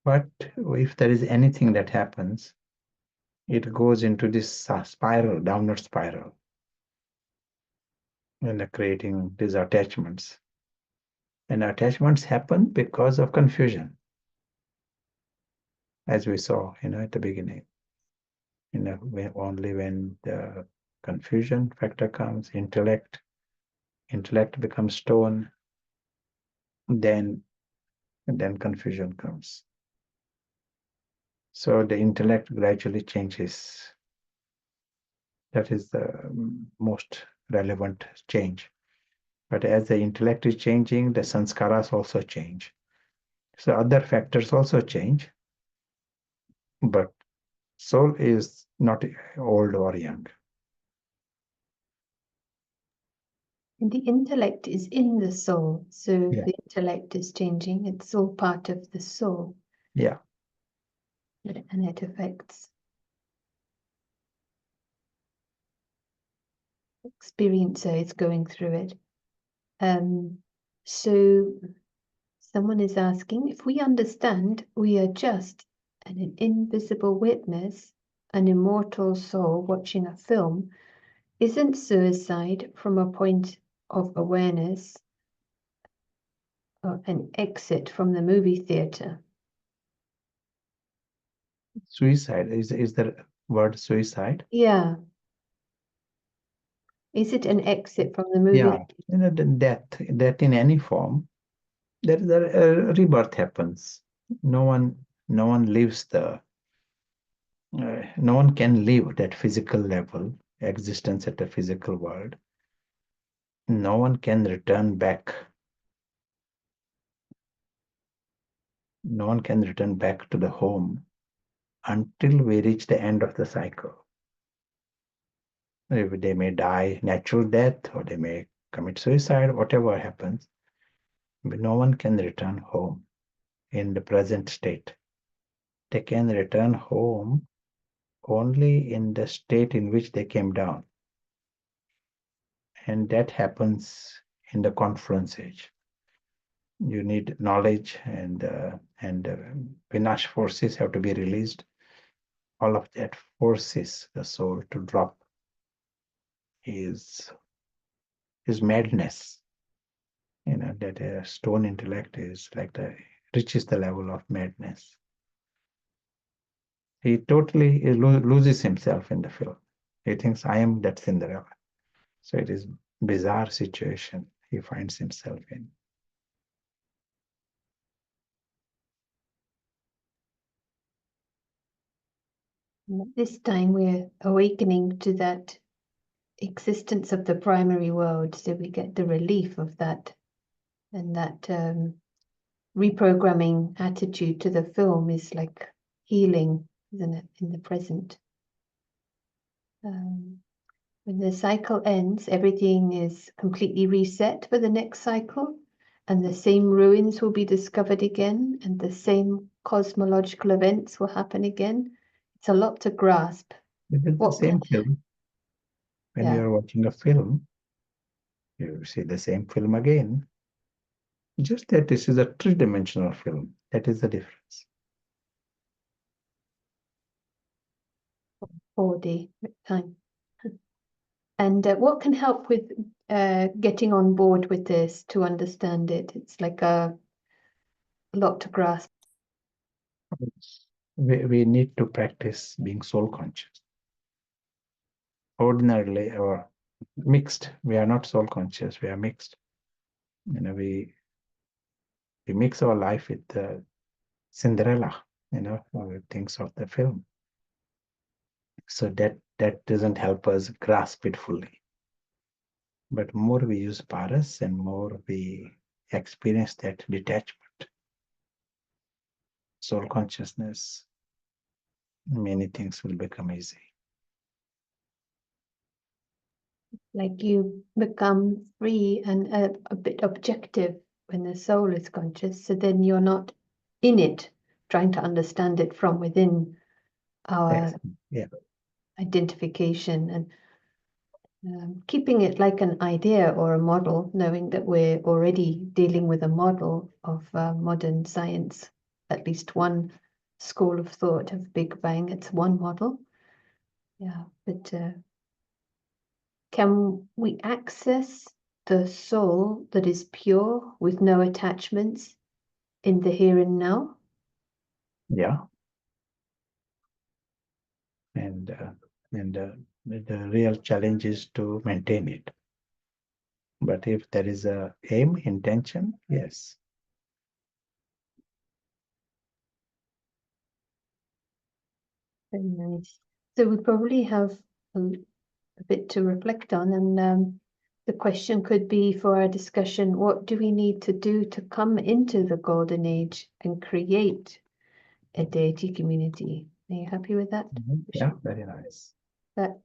But if there is anything that happens, it goes into this spiral, downward spiral, and creating these attachments. And attachments happen because of confusion, as we saw, at the beginning. Only when the confusion factor comes, intellect becomes stone, then confusion comes. So the intellect gradually changes. That is the most relevant change. But as the intellect is changing, the sanskaras also change. So other factors also change, but soul is not old or young. and the intellect is in the soul, so Yeah. the intellect is changing. It's all part of the soul. Yeah. And it affects experiencer is going through it. So someone is asking, if we understand we are just an invisible witness, an immortal soul watching a film, isn't suicide from a point of awareness an exit from the movie theater? Suicide is the word suicide. Yeah. Is it an exit from the movie? Yeah, the death in any form, there is a rebirth happens. No one lives no one can live that physical level, existence at the physical world. No one can return back. No one can return back to the home until we reach the end of the cycle. They may die natural death, or they may commit suicide, whatever happens. But no one can return home in the present state. They can return home only in the state in which they came down. And that happens in the confluence age. You need knowledge, and Vinash forces have to be released. All of that forces the soul to drop is madness. That a stone intellect is like reaches the level of madness. He totally loses himself in the film. He thinks, I am that Cinderella. So it is bizarre situation he finds himself in. This time we're awakening to that existence of the primary world, so we get the relief of that And that reprogramming attitude to the film is like healing, isn't it, in the present. When the cycle ends, everything is completely reset for the next cycle, and the same ruins will be discovered again, and the same cosmological events will happen again. It's a lot to grasp. It is the What same can, film. When yeah, you're watching a film, you see the same film again. Just that this is a three-dimensional film. That is the difference. 4D time. And what can help with getting on board with this to understand it? It's like a lot to grasp. We need to practice being soul conscious. Ordinarily, or mixed. We are not soul conscious. We are mixed. We mix our life with the Cinderella. Things of the film. So that doesn't help us grasp it fully. But more we use paras and more we experience that detachment, soul consciousness, many things will become easy. Like you become free and a bit objective when the soul is conscious. So then you're not in it, trying to understand it from within our identification, and keeping it like an idea or a model, knowing that we're already dealing with a model of modern science, at least one school of thought of Big Bang. It's one model. Yeah, but can we access the soul that is pure with no attachments in the here and now? Yeah. And the real challenge is to maintain it. But if there is a aim, intention, yes. Very nice. So we probably have a bit to reflect on, and the question could be for our discussion: what do we need to do to come into the golden age and create a deity community? Are you happy with that? Yeah, very nice. That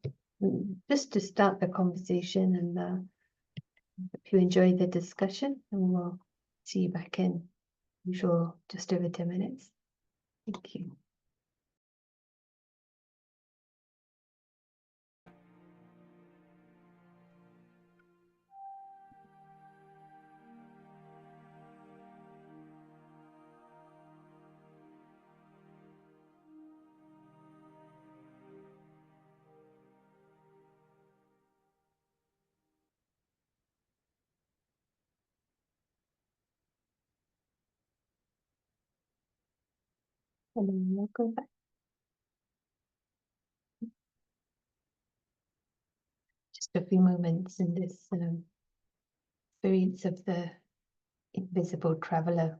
just to start the conversation, and if you enjoy the discussion, and we'll see you back in usual just over 10 minutes. Thank you. And then welcome back. Just a few moments in this experience of the invisible traveler.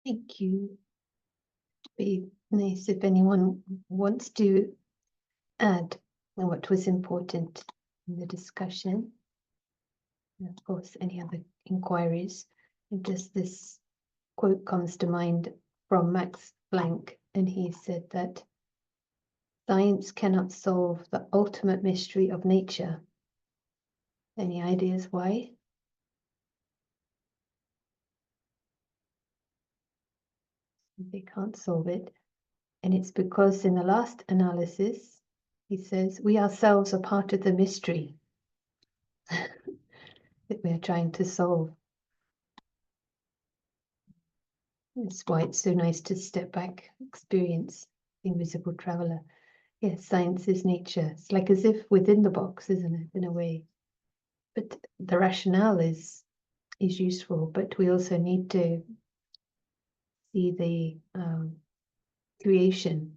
Thank you. It'd be nice if anyone wants to add what was important in the discussion. And of course, any other inquiries. And just this quote comes to mind from Max blank, and he said that science cannot solve the ultimate mystery of nature. Any ideas why? They can't solve it. And it's because in the last analysis, he says, we ourselves are part of the mystery that we're trying to solve. That's why it's so nice to step back, experience the invisible traveler. Yes, science is nature. It's like as if within the box, isn't it, in a way? But the rationale is useful, but we also need to see the creation.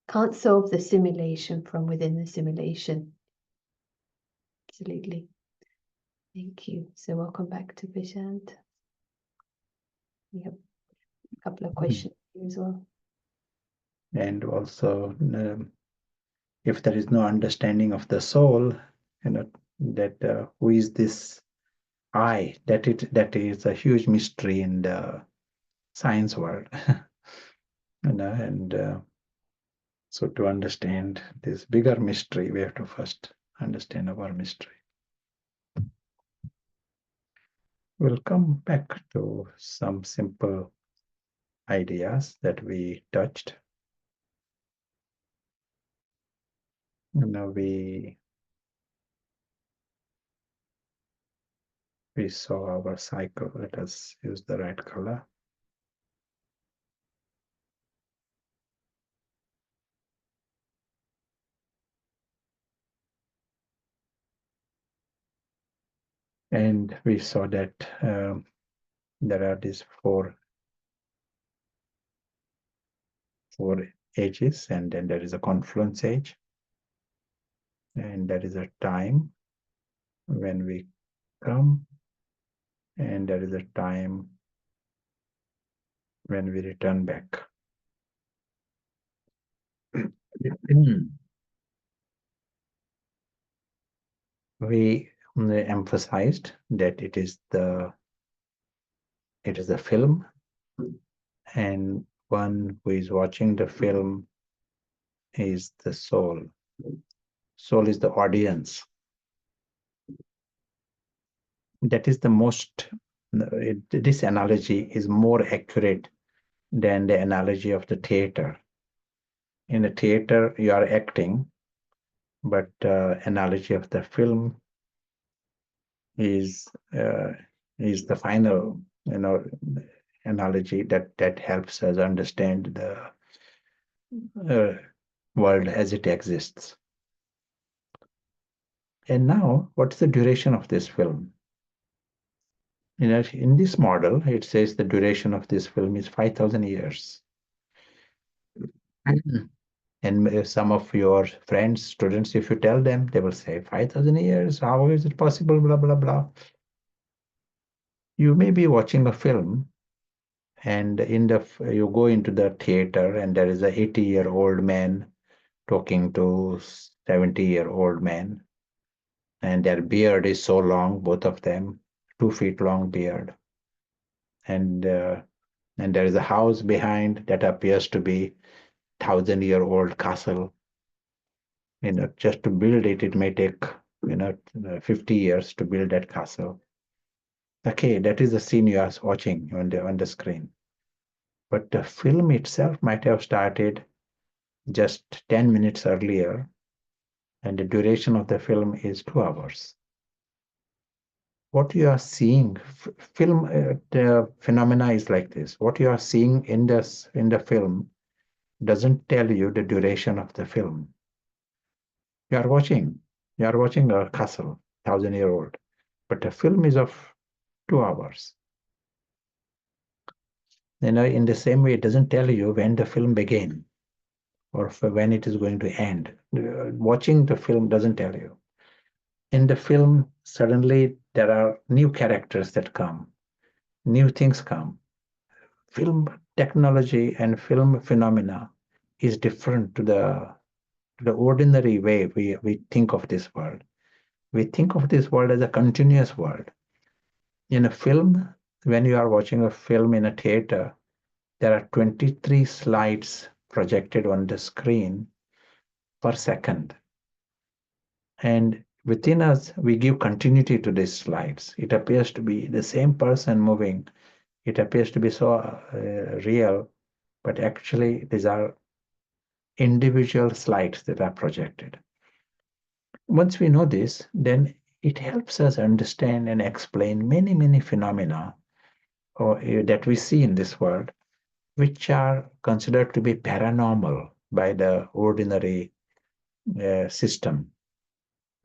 Can't solve the simulation from within the simulation. Absolutely. Thank you. So welcome back to Prashant. We have a couple of questions here as well. And also, if there is no understanding of the soul, that who is this I? That is a huge mystery in the science world. And so to understand this bigger mystery, we have to first understand our mystery. We'll come back to some simple ideas that we touched. We saw our cycle. Let us use the right color. And we saw that there are these four ages, and then there is a confluence age, and there is a time when we come, and there is a time when we return back. We emphasized that it is the film, and one who is watching the film is the soul. Soul is the audience. That is the most, this analogy is more accurate than the analogy of the theater. In the theater, you are acting, but analogy of the film is the final, analogy that helps us understand the world as it exists. And now, what's the duration of this film? In this model, it says the duration of this film is 5,000 years. And some of your friends, students, if you tell them, they will say 5,000 years, how is it possible, blah, blah, blah. You may be watching a film, and you go into the theater, and there is a 80-year-old man talking to 70-year-old man, and their beard is so long, both of them, 2 feet long beard. And there is a house behind that appears to be 1,000-year-old castle. Just to build it, it may take 50 years to build that castle. Okay, that is the scene you are watching on the screen. But the film itself might have started just 10 minutes earlier, and the duration of the film is 2 hours. What you are seeing, film, the phenomena is like this. What you are seeing in the film doesn't tell you the duration of the film. You are watching a castle, 1,000-year-old, but the film is of 2 hours. In the same way, it doesn't tell you when the film began or when it is going to end. Watching the film doesn't tell you. In the film, suddenly there are new characters that come, new things come. Film technology and film phenomena is different to the ordinary way we think of this world. We think of this world as a continuous world. In a film, when you are watching a film in a theater, there are 23 slides projected on the screen per second. And within us, we give continuity to these slides. It appears to be the same person moving. It appears to be so real, but actually these are individual slides that are projected. Once we know this, then it helps us understand and explain many, many phenomena that we see in this world, which are considered to be paranormal by the ordinary system.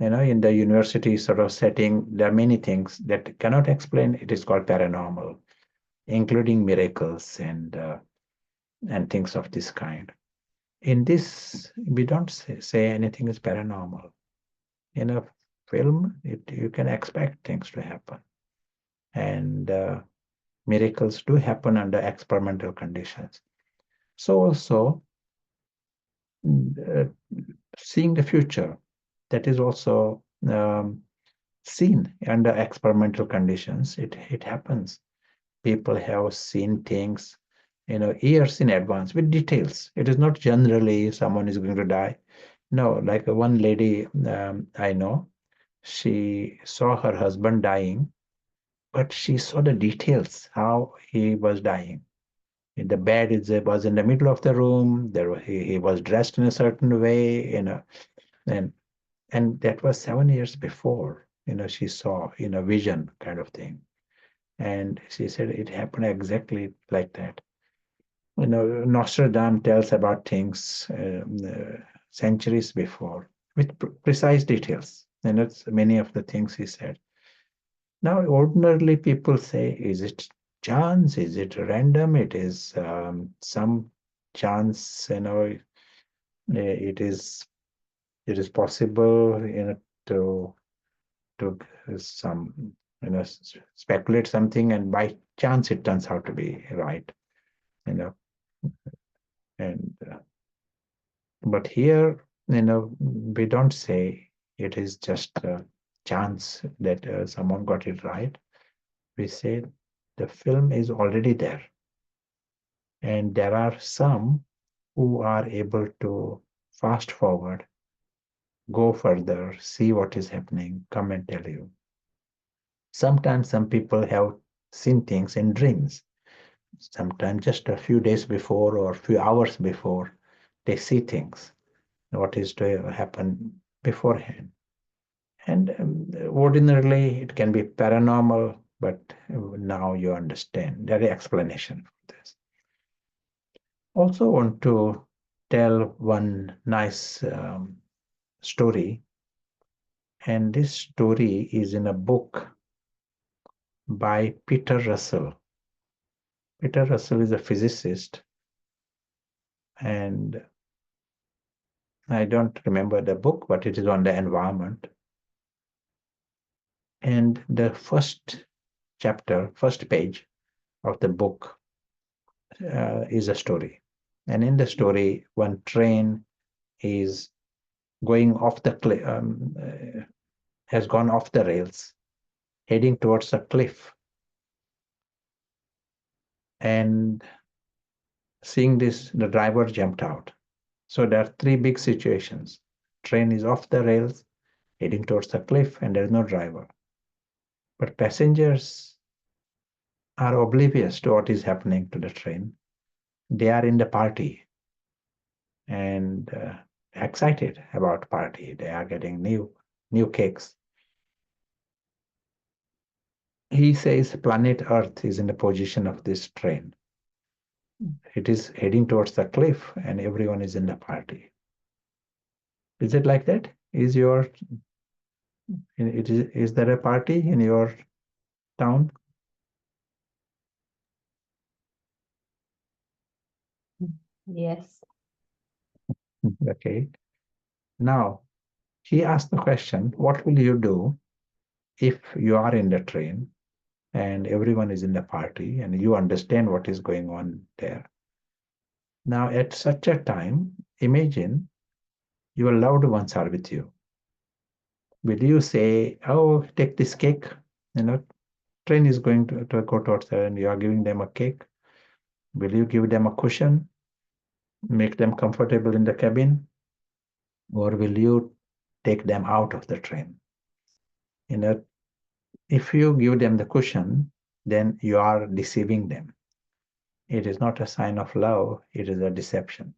In the university sort of setting, there are many things that cannot explain. It is called paranormal, including miracles and things of this kind. In this, we don't say anything is paranormal. In a film, you can expect things to happen, and miracles do happen under experimental conditions. So also, seeing the future, that is also seen under experimental conditions. It happens. People have seen things, years in advance with details. It is not generally someone is going to die. No, like one lady I know, she saw her husband dying, but she saw the details how he was dying. In the bed was in the middle of the room. He was dressed in a certain way, and that was 7 years before. She saw in a vision kind of thing, and she said it happened exactly like that. Nostradamus tells about things centuries before with precise details, and that's many of the things he said. Now, ordinarily, people say, is it chance? Is it random? It is some chance, it is possible, to some, speculate something, and by chance it turns out to be right, and but here, we don't say it is just a chance that someone got it right. We say the film is already there, and there are some who are able to fast forward, go further, see what is happening, come and tell you. Sometimes some people have seen things in dreams. Sometimes just a few days before or a few hours before, they see things, what is to happen beforehand. And ordinarily, it can be paranormal, but now you understand. There is explanation for this. Also want to tell one nice story. And this story is in a book by Peter Russell. Peter Russell is a physicist, and I don't remember the book, but it is on the environment. And the first chapter, first page of the book is a story. And in the story, one train is going off the cliff, has gone off the rails, heading towards a cliff. And seeing this, the driver jumped out. So there are three big situations. Train is off the rails, heading towards the cliff, and there is no driver. But passengers are oblivious to what is happening to the train. They are in the party and excited about party. They are getting new cakes. He says planet Earth is in the position of this train. It is heading towards the cliff and everyone is in the party. Is it like that? Is there a party in your town? Yes. Okay. Now, he asked the question, what will you do if you are in the train and everyone is in the party and you understand what is going on there? Now, at such a time, imagine your loved ones are with you. Will you say, oh, take this cake? Train is going to go towards there and you are giving them a cake. Will you give them a cushion, make them comfortable in the cabin, or will you take them out of the train? If you give them the cushion, then you are deceiving them. It is not a sign of love, it is a deception.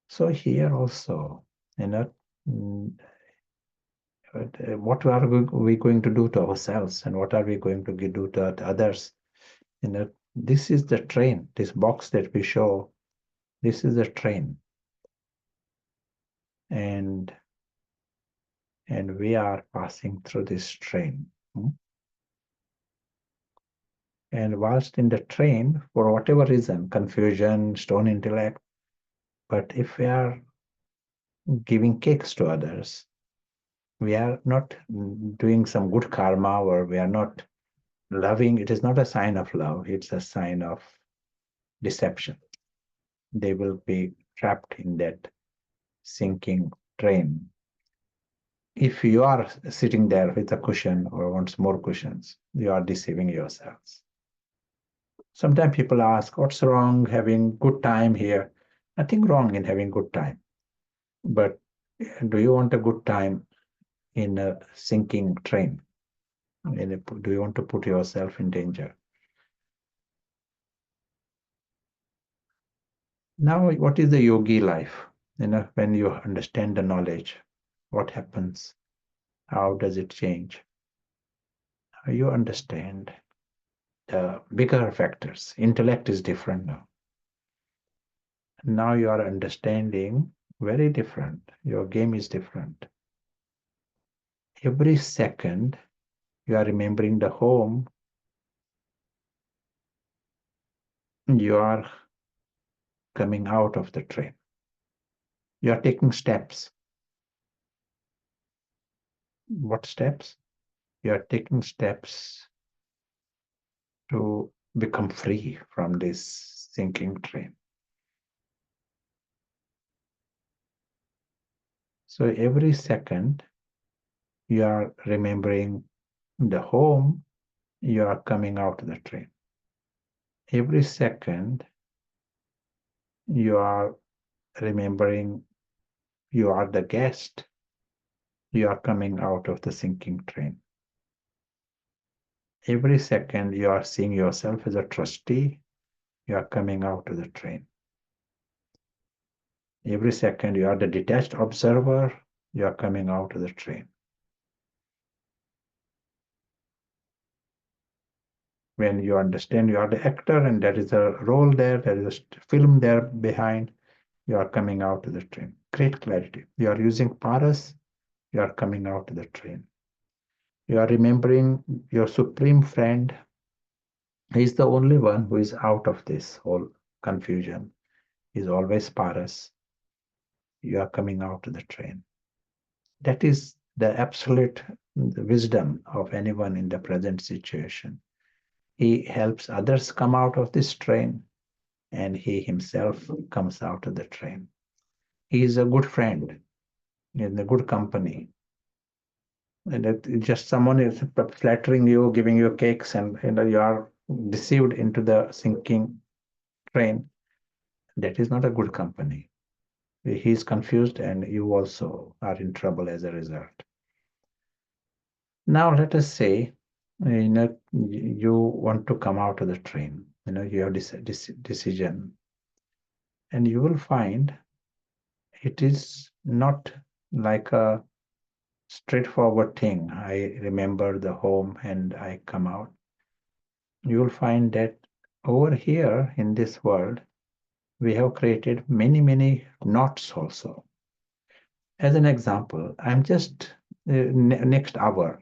So here also, what are we going to do to ourselves, and what are we going to do to others? This is the train, this box that we show, this is the train. And we are passing through this train. And whilst in the train, for whatever reason, confusion, stone intellect, but if we are giving cakes to others, we are not doing some good karma, or we are not loving. It is not a sign of love, it's a sign of deception. They will be trapped in that sinking train. If you are sitting there with a cushion or wants more cushions, you are deceiving yourselves. Sometimes people ask, what's wrong having good time here? Nothing wrong in having good time. But do you want a good time in a sinking train? Do you want to put yourself in danger? Now, what is the yogi life? When you understand the knowledge, what happens? How does it change? You understand the bigger factors. Intellect is different now. Now you are understanding very different. Your game is different. Every second, you are remembering the home. You are coming out of the train. You are taking steps. What steps? You are taking steps to become free from this sinking train. So every second, you are remembering the home, you are coming out of the train. Every second, you are remembering you are the guest, you are coming out of the sinking train. Every second, you are seeing yourself as a trustee, you are coming out of the train. Every second, you are the detached observer, you are coming out of the train. When you understand you are the actor and there is a role there is a film there behind, you are coming out of the train. Great clarity. You are using paras, you are coming out of the train. You are remembering your supreme friend. He is the only one who is out of this whole confusion. He is always paras. You are coming out of the train. That is the absolute wisdom of anyone in the present situation. He helps others come out of this train, and he himself comes out of the train. He is a good friend in a good company. And just someone is flattering you, giving you cakes, and you are deceived into the sinking train. That is not a good company. He is confused, and you also are in trouble as a result. Now, let us say, you want to come out of the train. You have this decision, and you will find it is not like a straightforward thing. I remember the home and I come out. You will find that over here in this world, we have created many, many knots also. As an example, I'm just next hour,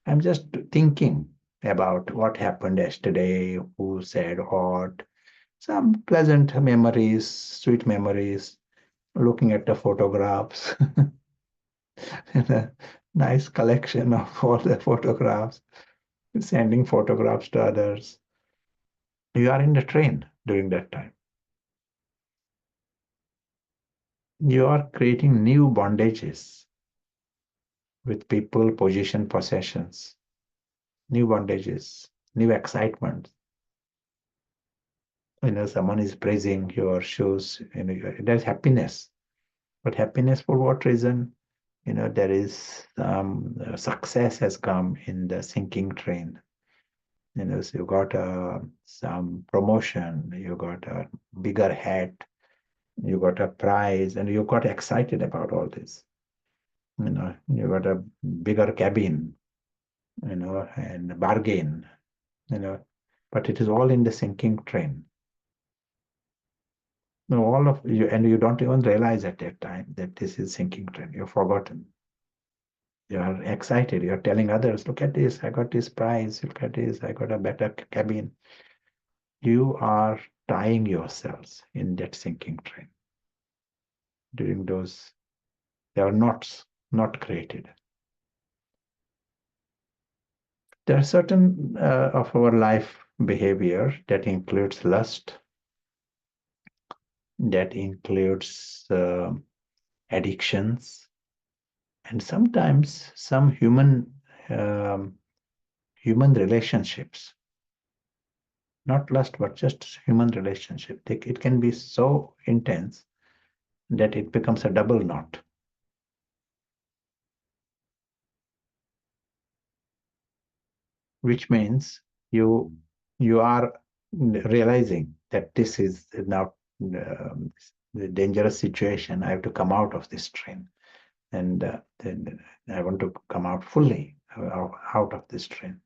I'm just thinking about what happened yesterday, who said what, some pleasant memories, sweet memories, looking at the photographs, and a nice collection of all the photographs, sending photographs to others. You are in the train during that time. You are creating new bondages with people, position, possessions, new bondages, new excitement. someone is praising your shoes, there's happiness. But happiness for what reason? There is success has come in the sinking train. So you got some promotion, you got a bigger hat, you got a prize, and you got excited about all this. You got a bigger cabin, and bargain, but it is all in the sinking train. All of you, and you don't even realize at that time that this is sinking train. You've forgotten. You are excited. You're telling others, look at this, I got this prize. Look at this, I got a better cabin. You are tying yourselves in that sinking train. During those, there are knots not created. There are certain of our life behavior that includes lust, that includes addictions, and sometimes some um, human relationships. Not lust, but just human relationship. It can be so intense that it becomes a double knot. Which means you are realizing that this is now the dangerous situation. I have to come out of this train, and then I want to come out fully out of this train.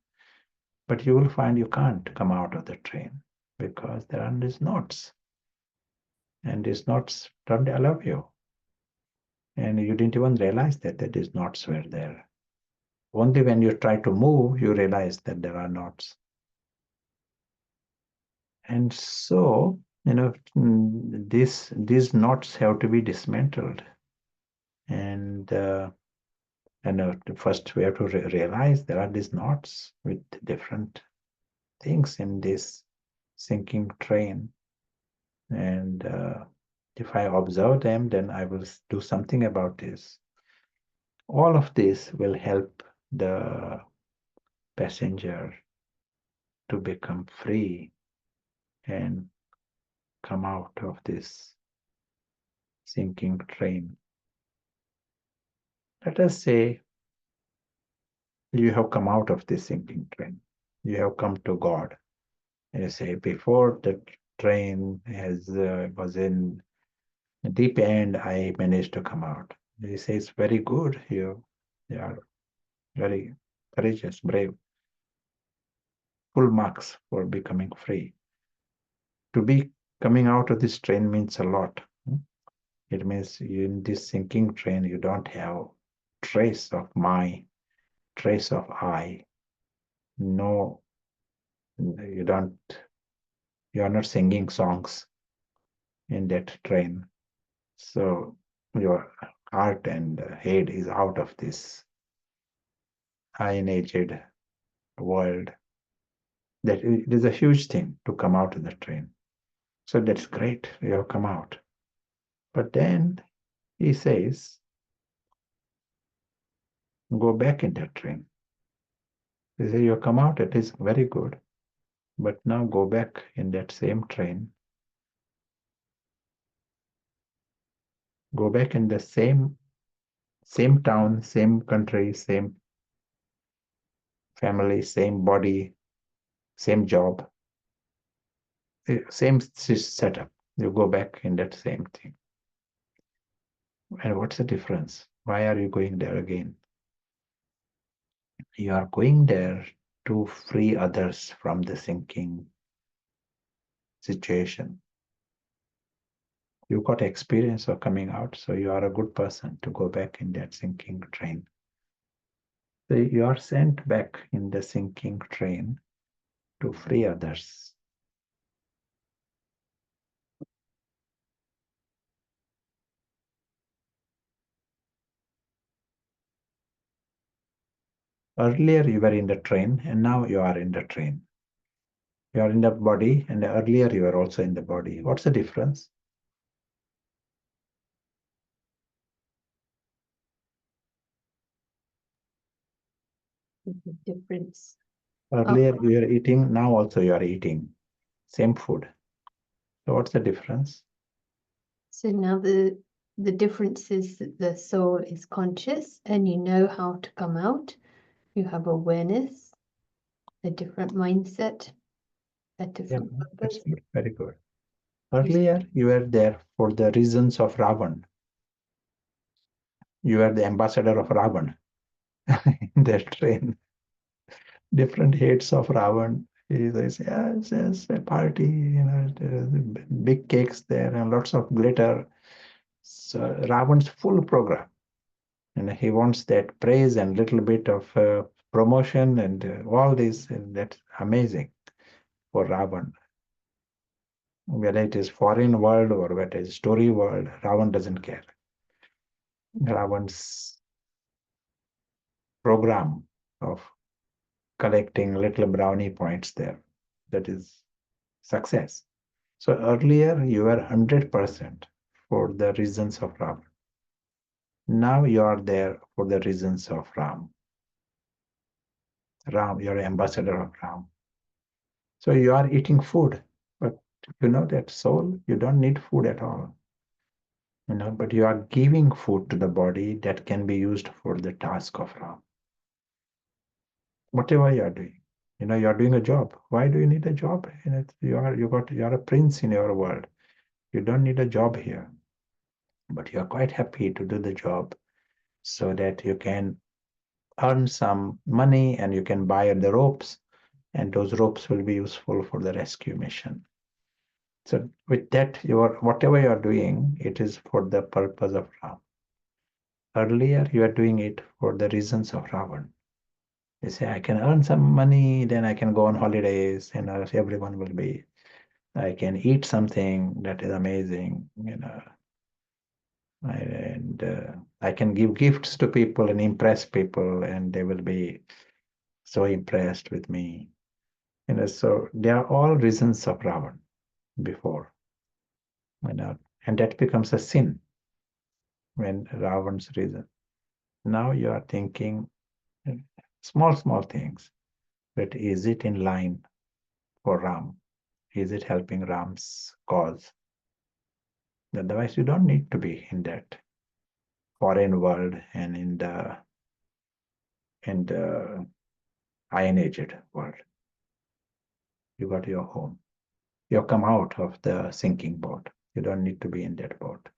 But you will find you can't come out of the train because there are these knots, and these knots don't allow you. And you didn't even realize that these knots were there. Only when you try to move, you realize that there are knots. And so, these knots have to be dismantled. And first we have to realize there are these knots with different things in this sinking train. And if I observe them, then I will do something about this. All of this will help the passenger to become free and come out of this sinking train. Let us say you have come out of this sinking train. You have come to God. And you say, before the train was in the deep end, I managed to come out. He says, very good. You are very courageous, brave. Full marks for becoming free. To be coming out of this train means a lot. It means in this sinking train, you don't have trace of my, trace of I. No, you don't, you are not singing songs in that train. So your heart and head is out of this iron-aged world. That it is a huge thing to come out of the train. So that's great, you have come out. But then he says, go back in that train. He says, you come out, it is very good. But now go back in that same train. Go back in the same town, same country, same family, same body, same job, same setup. You go back in that same thing. And what's the difference? Why are you going there again? You are going there to free others from the sinking situation. You got experience of coming out, so you are a good person to go back in that sinking train. So you are sent back in the sinking train to free others. Earlier you were in the train and now you are in the train. You are in the body and earlier you were also in the body. What's the difference? The difference. Earlier you were eating, now also you are eating. Same food. So what's the difference? So now the difference is that the soul is conscious and you know how to come out. You have awareness, a different mindset, a different That's purpose. good. Very good. Earlier, you were there for the reasons of Ravan. You were the ambassador of Ravan in that train. Different heads of Ravan. He says, yes, yes, a party, big cakes there and lots of glitter. So Ravan's full program. And he wants that praise and little bit of promotion and all this. And that's amazing for Ravan. Whether it is foreign world or whether it is story world, Ravan doesn't care. Ravan's program of collecting little brownie points there, that is success. So earlier you were 100% for the reasons of Ram. Now you are there for the reasons of Ram. Ram, you're ambassador of Ram. So you are eating food, but you know that soul, you don't need food at all. But you are giving food to the body that can be used for the task of Ram. Whatever you are doing, you are doing a job. Why do you need a job? You are a prince in your world. You don't need a job here, but you are quite happy to do the job so that you can earn some money and you can buy the ropes, and those ropes will be useful for the rescue mission. So with that, whatever you are doing, it is for the purpose of Ram. Earlier, you are doing it for the reasons of Ravan. You say, I can earn some money, then I can go on holidays, and everyone will be. I can eat something that is amazing, and I can give gifts to people and impress people, and they will be so impressed with me. So they are all reasons of Ravan before, and that becomes a sin when Ravan's reason. Now you are thinking small things, but is it in line for Ram? Is it helping Ram's cause? Otherwise, you don't need to be in that foreign world and in the iron aged world. You got your home. You have come out of the sinking boat. You don't need to be in that boat.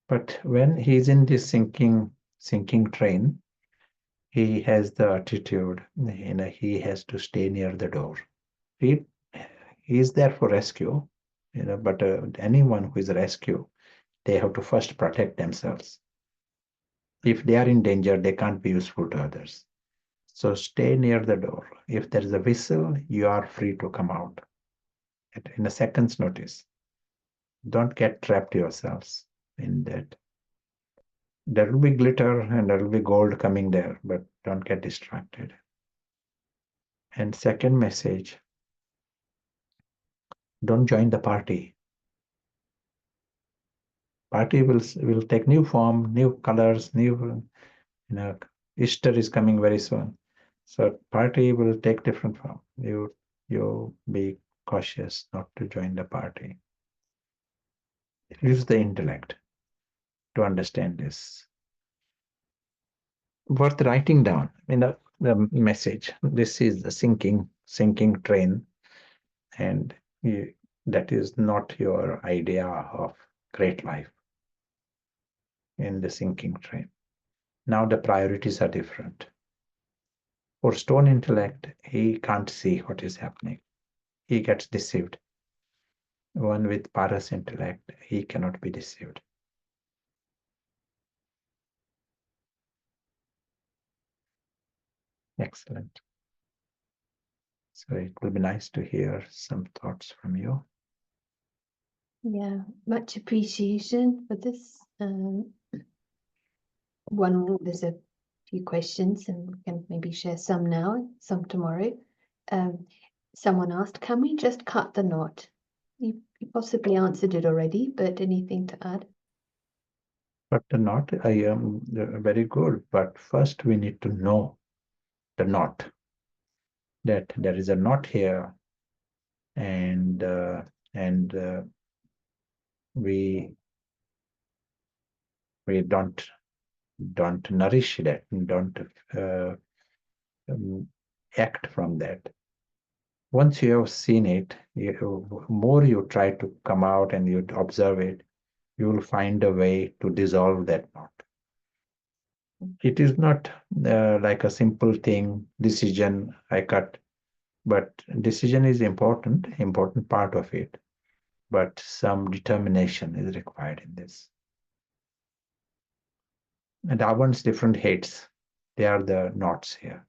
But when he's in this sinking train, he has the attitude, he has to stay near the door. He is there for rescue, but anyone who is rescue, they have to first protect themselves. If they are in danger, they can't be useful to others. So stay near the door. If there is a whistle, you are free to come out in a second's notice. Don't get trapped yourselves in that. There will be glitter and there will be gold coming there, but don't get distracted. And second message, don't join the party. Party will take new form, new colors, new, Easter is coming very soon. So party will take different form. You be cautious not to join the party. Use the intellect to understand this. Worth writing down the message. This is the sinking train, and that is not your idea of great life in the sinking train. Now the priorities are different. For stone intellect, he can't see what is happening. He gets deceived. One with paras intellect, he cannot be deceived. Excellent. So it will be nice to hear some thoughts from you. Yeah, much appreciation for this. There's a few questions, and we can maybe share some now, some tomorrow. Someone asked, can we just cut the knot? You possibly answered it already, but anything to add? But the knot, I am very good. But first we need to know the knot, that there is a knot here, and we don't nourish that, don't act from that. Once you have seen it, more you try to come out and you observe it, you will find a way to dissolve that knot. It is not like a simple thing, decision, I cut, but decision is important part of it, but some determination is required in this. And Ravan's different heads, they are the knots here.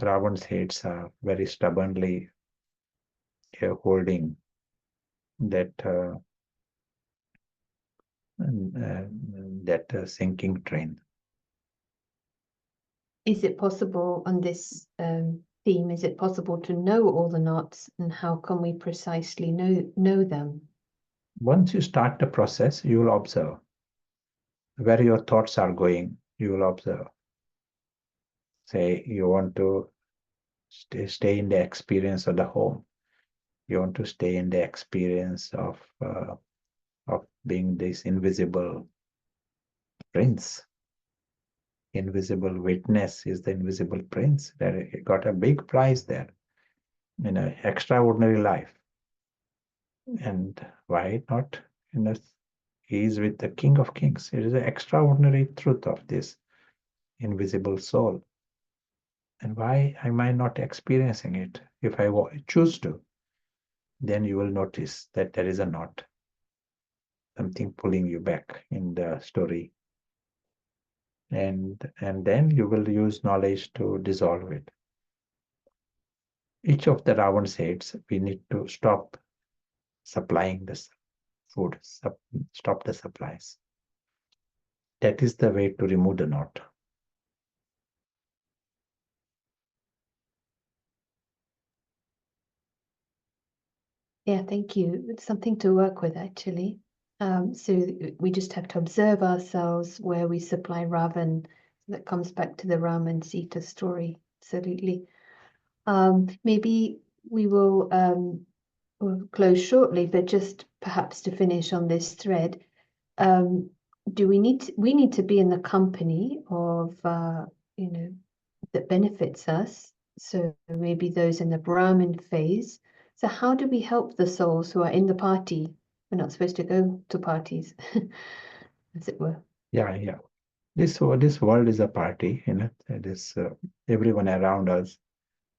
Ravan's heads are very stubbornly holding that sinking train. Is it possible on this theme, is it possible to know all the knots, and how can we precisely know them? Once you start the process, you will observe where your thoughts are going. You will observe. Say you want to stay in the experience of the home. You want to stay in the experience of being this invisible prince. Invisible witness is the invisible prince. That got a big prize there, in an extraordinary life. And why not? He is with the King of Kings. It is an extraordinary truth of this invisible soul. And why am I not experiencing it? If I choose to, then you will notice that there is a knot, something pulling you back in the story. And then you will use knowledge to dissolve it. Each of the Ravan's heads, we need to stop supplying this food, stop the supplies. That is the way to remove the knot. Yeah, thank you. It's something to work with, actually. So we just have to observe ourselves where we supply Ravan. That comes back to the Ram and Sita story. Absolutely. Maybe we will we'll close shortly, but just perhaps to finish on this thread, do we need to be in the company of that benefits us? So maybe those in the Brahmin phase. So how do we help the souls who are in the party? We're not supposed to go to parties, as it were. Yeah. This world is a party, It is everyone around us.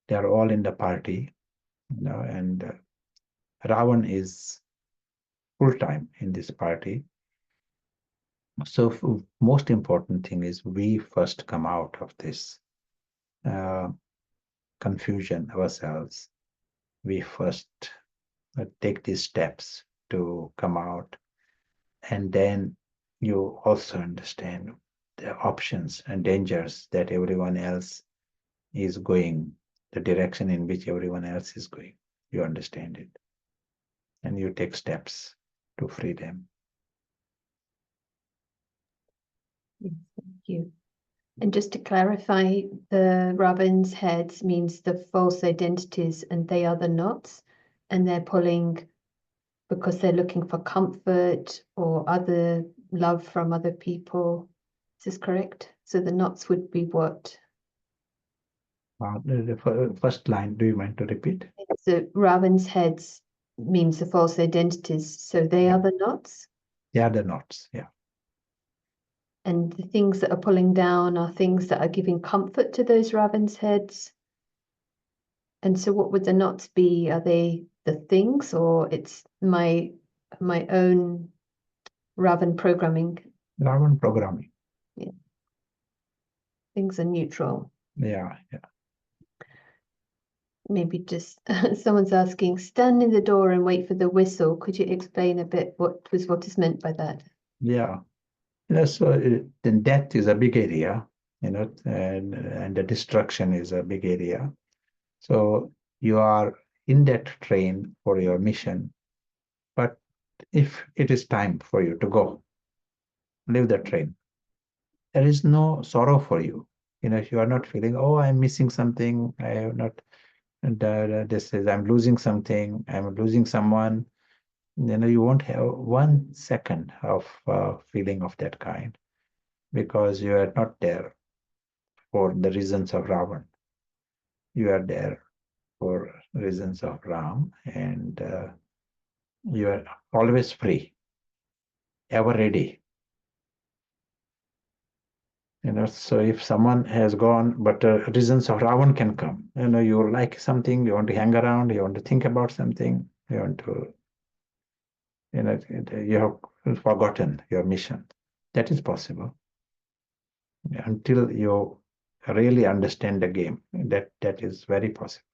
They are all in the party, and Ravan is full time in this party. So most important thing is we first come out of this confusion ourselves. We first take these steps to come out, and then you also understand the options and dangers that everyone else is going, the direction in which everyone else is going. You understand it, and you take steps to free them. Yes, thank you. And just to clarify, the Ravan's heads means the false identities, and they are the knots, and they're pulling because they're looking for comfort or other love from other people. Is this correct? So the knots would be what? The first line, do you mind to repeat? So Ravan's heads means the false identities, so they are the knots? They are the knots, yeah. And the things that are pulling down are things that are giving comfort to those Ravan's heads. And so what would the knots be? Are they the things, or it's my own Ravan programming? Ravan programming. Yeah. Things are neutral. Yeah. Maybe just someone's asking, stand in the door and wait for the whistle. Could you explain a bit what is meant by that? Yeah. So then death is a big area, and the destruction is a big area. So you are in that train for your mission, but if it is time for you to go, leave the train. There is no sorrow for you. You are not feeling, oh, I'm missing something. I have not this is, I'm losing something, I'm losing someone, you won't have 1 second of feeling of that kind, because you are not there for the reasons of Ravan. You are there for reasons of Ram, and you are always free, ever ready. So if someone has gone, but reasons of Ravan can come. You like something, you want to hang around, you want to think about something, you want to, you have forgotten your mission. That is possible. Until you really understand the game, that is very possible.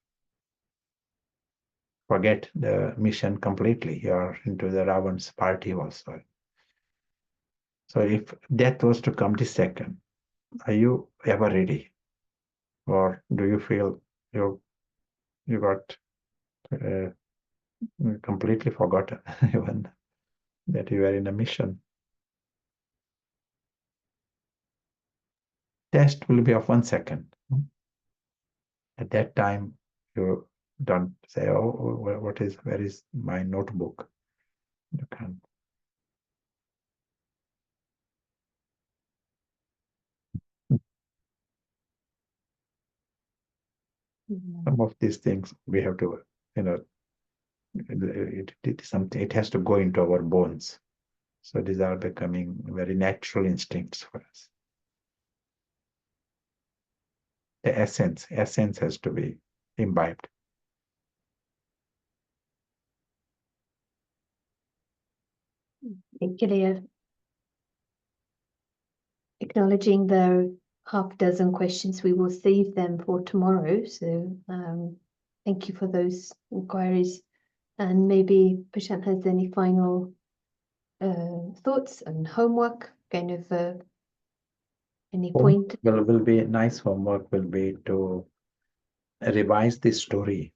Forget the mission completely. You are into the Ravan's party also. So if death was to come this second, are you ever ready? Or do you feel you got completely forgotten even that you are in a mission? Test will be of 1 second. At that time, you don't say, "Oh, where is my notebook?" You can't. Some of these things we have to, it has to go into our bones. So these are becoming very natural instincts for us. The essence has to be imbibed. Particularly acknowledging the half dozen questions, we will save them for tomorrow. So thank you for those inquiries. And maybe Prashant has any final thoughts and homework, kind of any point? Will be nice homework will be to revise this story,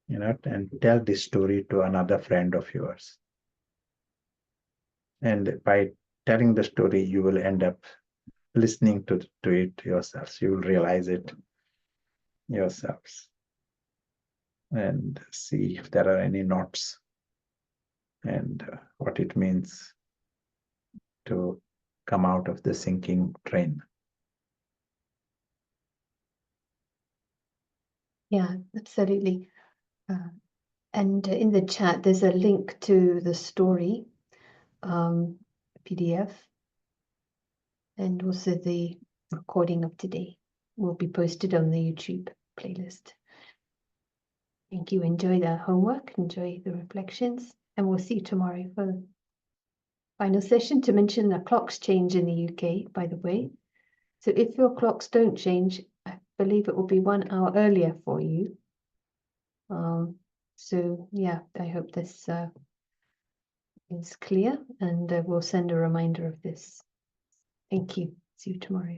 and tell this story to another friend of yours. And by telling the story, you will end up listening to it yourselves. You will realize it yourselves and see if there are any knots and what it means to come out of the sinking train. Yeah, absolutely. And in the chat, there's a link to the story PDF, and also the recording of today will be posted on the YouTube playlist. Thank you. Enjoy the homework, enjoy the reflections, and we'll see you tomorrow for the final session. To mention, the clocks change in the UK, by the way. So if your clocks don't change, I believe it will be 1 hour earlier for you. So yeah, I hope this is clear, and we'll send a reminder of this. Thank you. See you tomorrow.